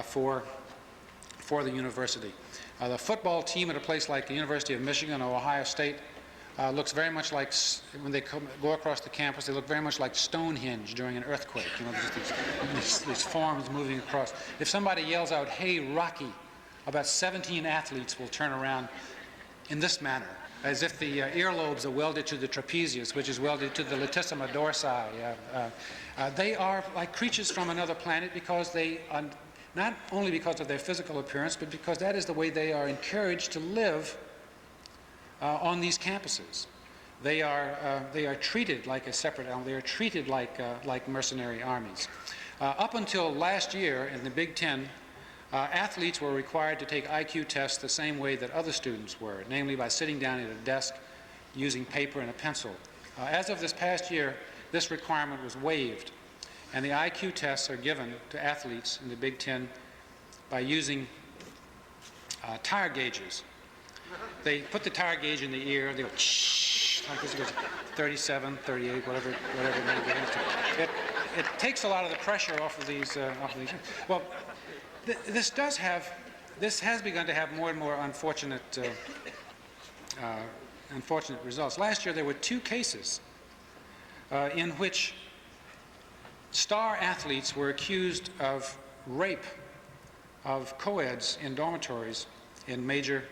for the university. The football team at a place like the University of Michigan or Ohio State looks very much like, when they go across the campus, they look very much like Stonehenge during an earthquake. You know, just these forms moving across. If somebody yells out, "Hey, Rocky," about 17 athletes will turn around in this manner, as if the earlobes are welded to the trapezius, which is welded to the latissimus dorsi. They are like creatures from another planet because they, not only because of their physical appearance, but because that is the way they are encouraged to live on these campuses. They are treated like a separate element. They are treated like mercenary armies. Up until last year in the Big Ten, Athletes were required to take IQ tests the same way that other students were, namely by sitting down at a desk using paper and a pencil. As of this past year, this requirement was waived, and the IQ tests are given to athletes in the Big Ten by using tire gauges. They put the tire gauge in the ear, they go shh, like this, it goes 37, 38, whatever it may be. It takes a lot of the pressure off of these. Well, this has begun to have more and more unfortunate results. Last year there were 2 cases in which star athletes were accused of rape of co-eds in dormitories in major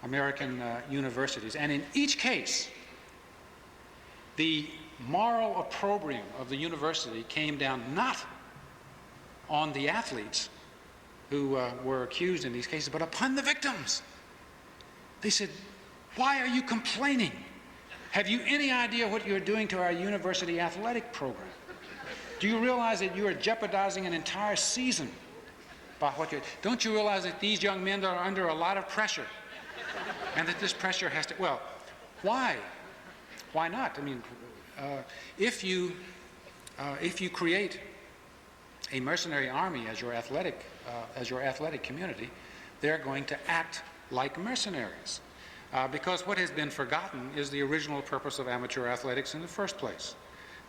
American universities. And in each case, the moral opprobrium of the university came down not on the athletes who were accused in these cases, but upon the victims. They said, "Why are you complaining? Have you any idea what you're doing to our university athletic program? Do you realize that you are jeopardizing an entire season by what you're... Don't you realize that these young men are under a lot of pressure and that this pressure has to..." Well, why? Why not? I mean, if you create a mercenary army as your athletic community, they're going to act like mercenaries. Because what has been forgotten is the original purpose of amateur athletics in the first place.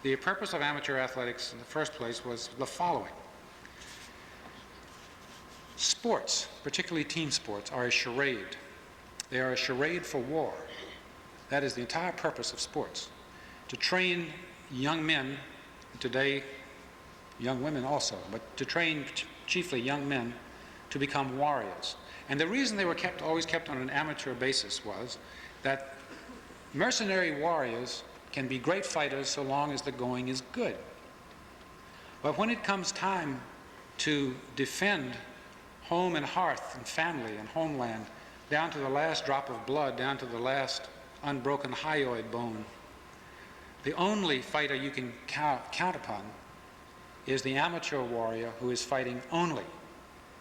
The purpose of amateur athletics in the first place was the following. Sports, particularly team sports, are a charade. They are a charade for war. That is the entire purpose of sports. To train young men, today young women also, but to train chiefly young men to become warriors. And the reason they were always kept on an amateur basis was that mercenary warriors can be great fighters so long as the going is good. But when it comes time to defend home and hearth and family and homeland, down to the last drop of blood, down to the last unbroken hyoid bone, the only fighter you can count upon is the amateur warrior who is fighting only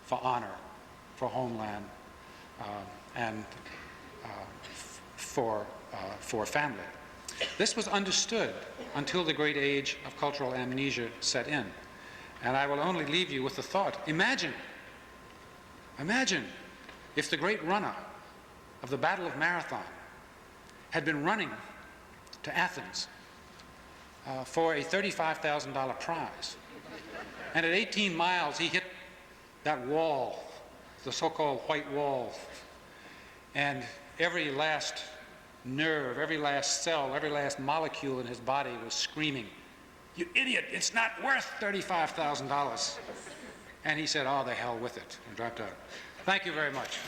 for honor, for homeland, and for family. This was understood until the great age of cultural amnesia set in. And I will only leave you with the thought, imagine if the great runner of the Battle of Marathon had been running to Athens for a $35,000 prize. And at 18 miles, he hit that wall, the so-called white wall, and every last nerve, every last cell, every last molecule in his body was screaming, "You idiot, it's not worth $35,000. And he said, "Oh, the hell with it," and dropped out. Thank you very much.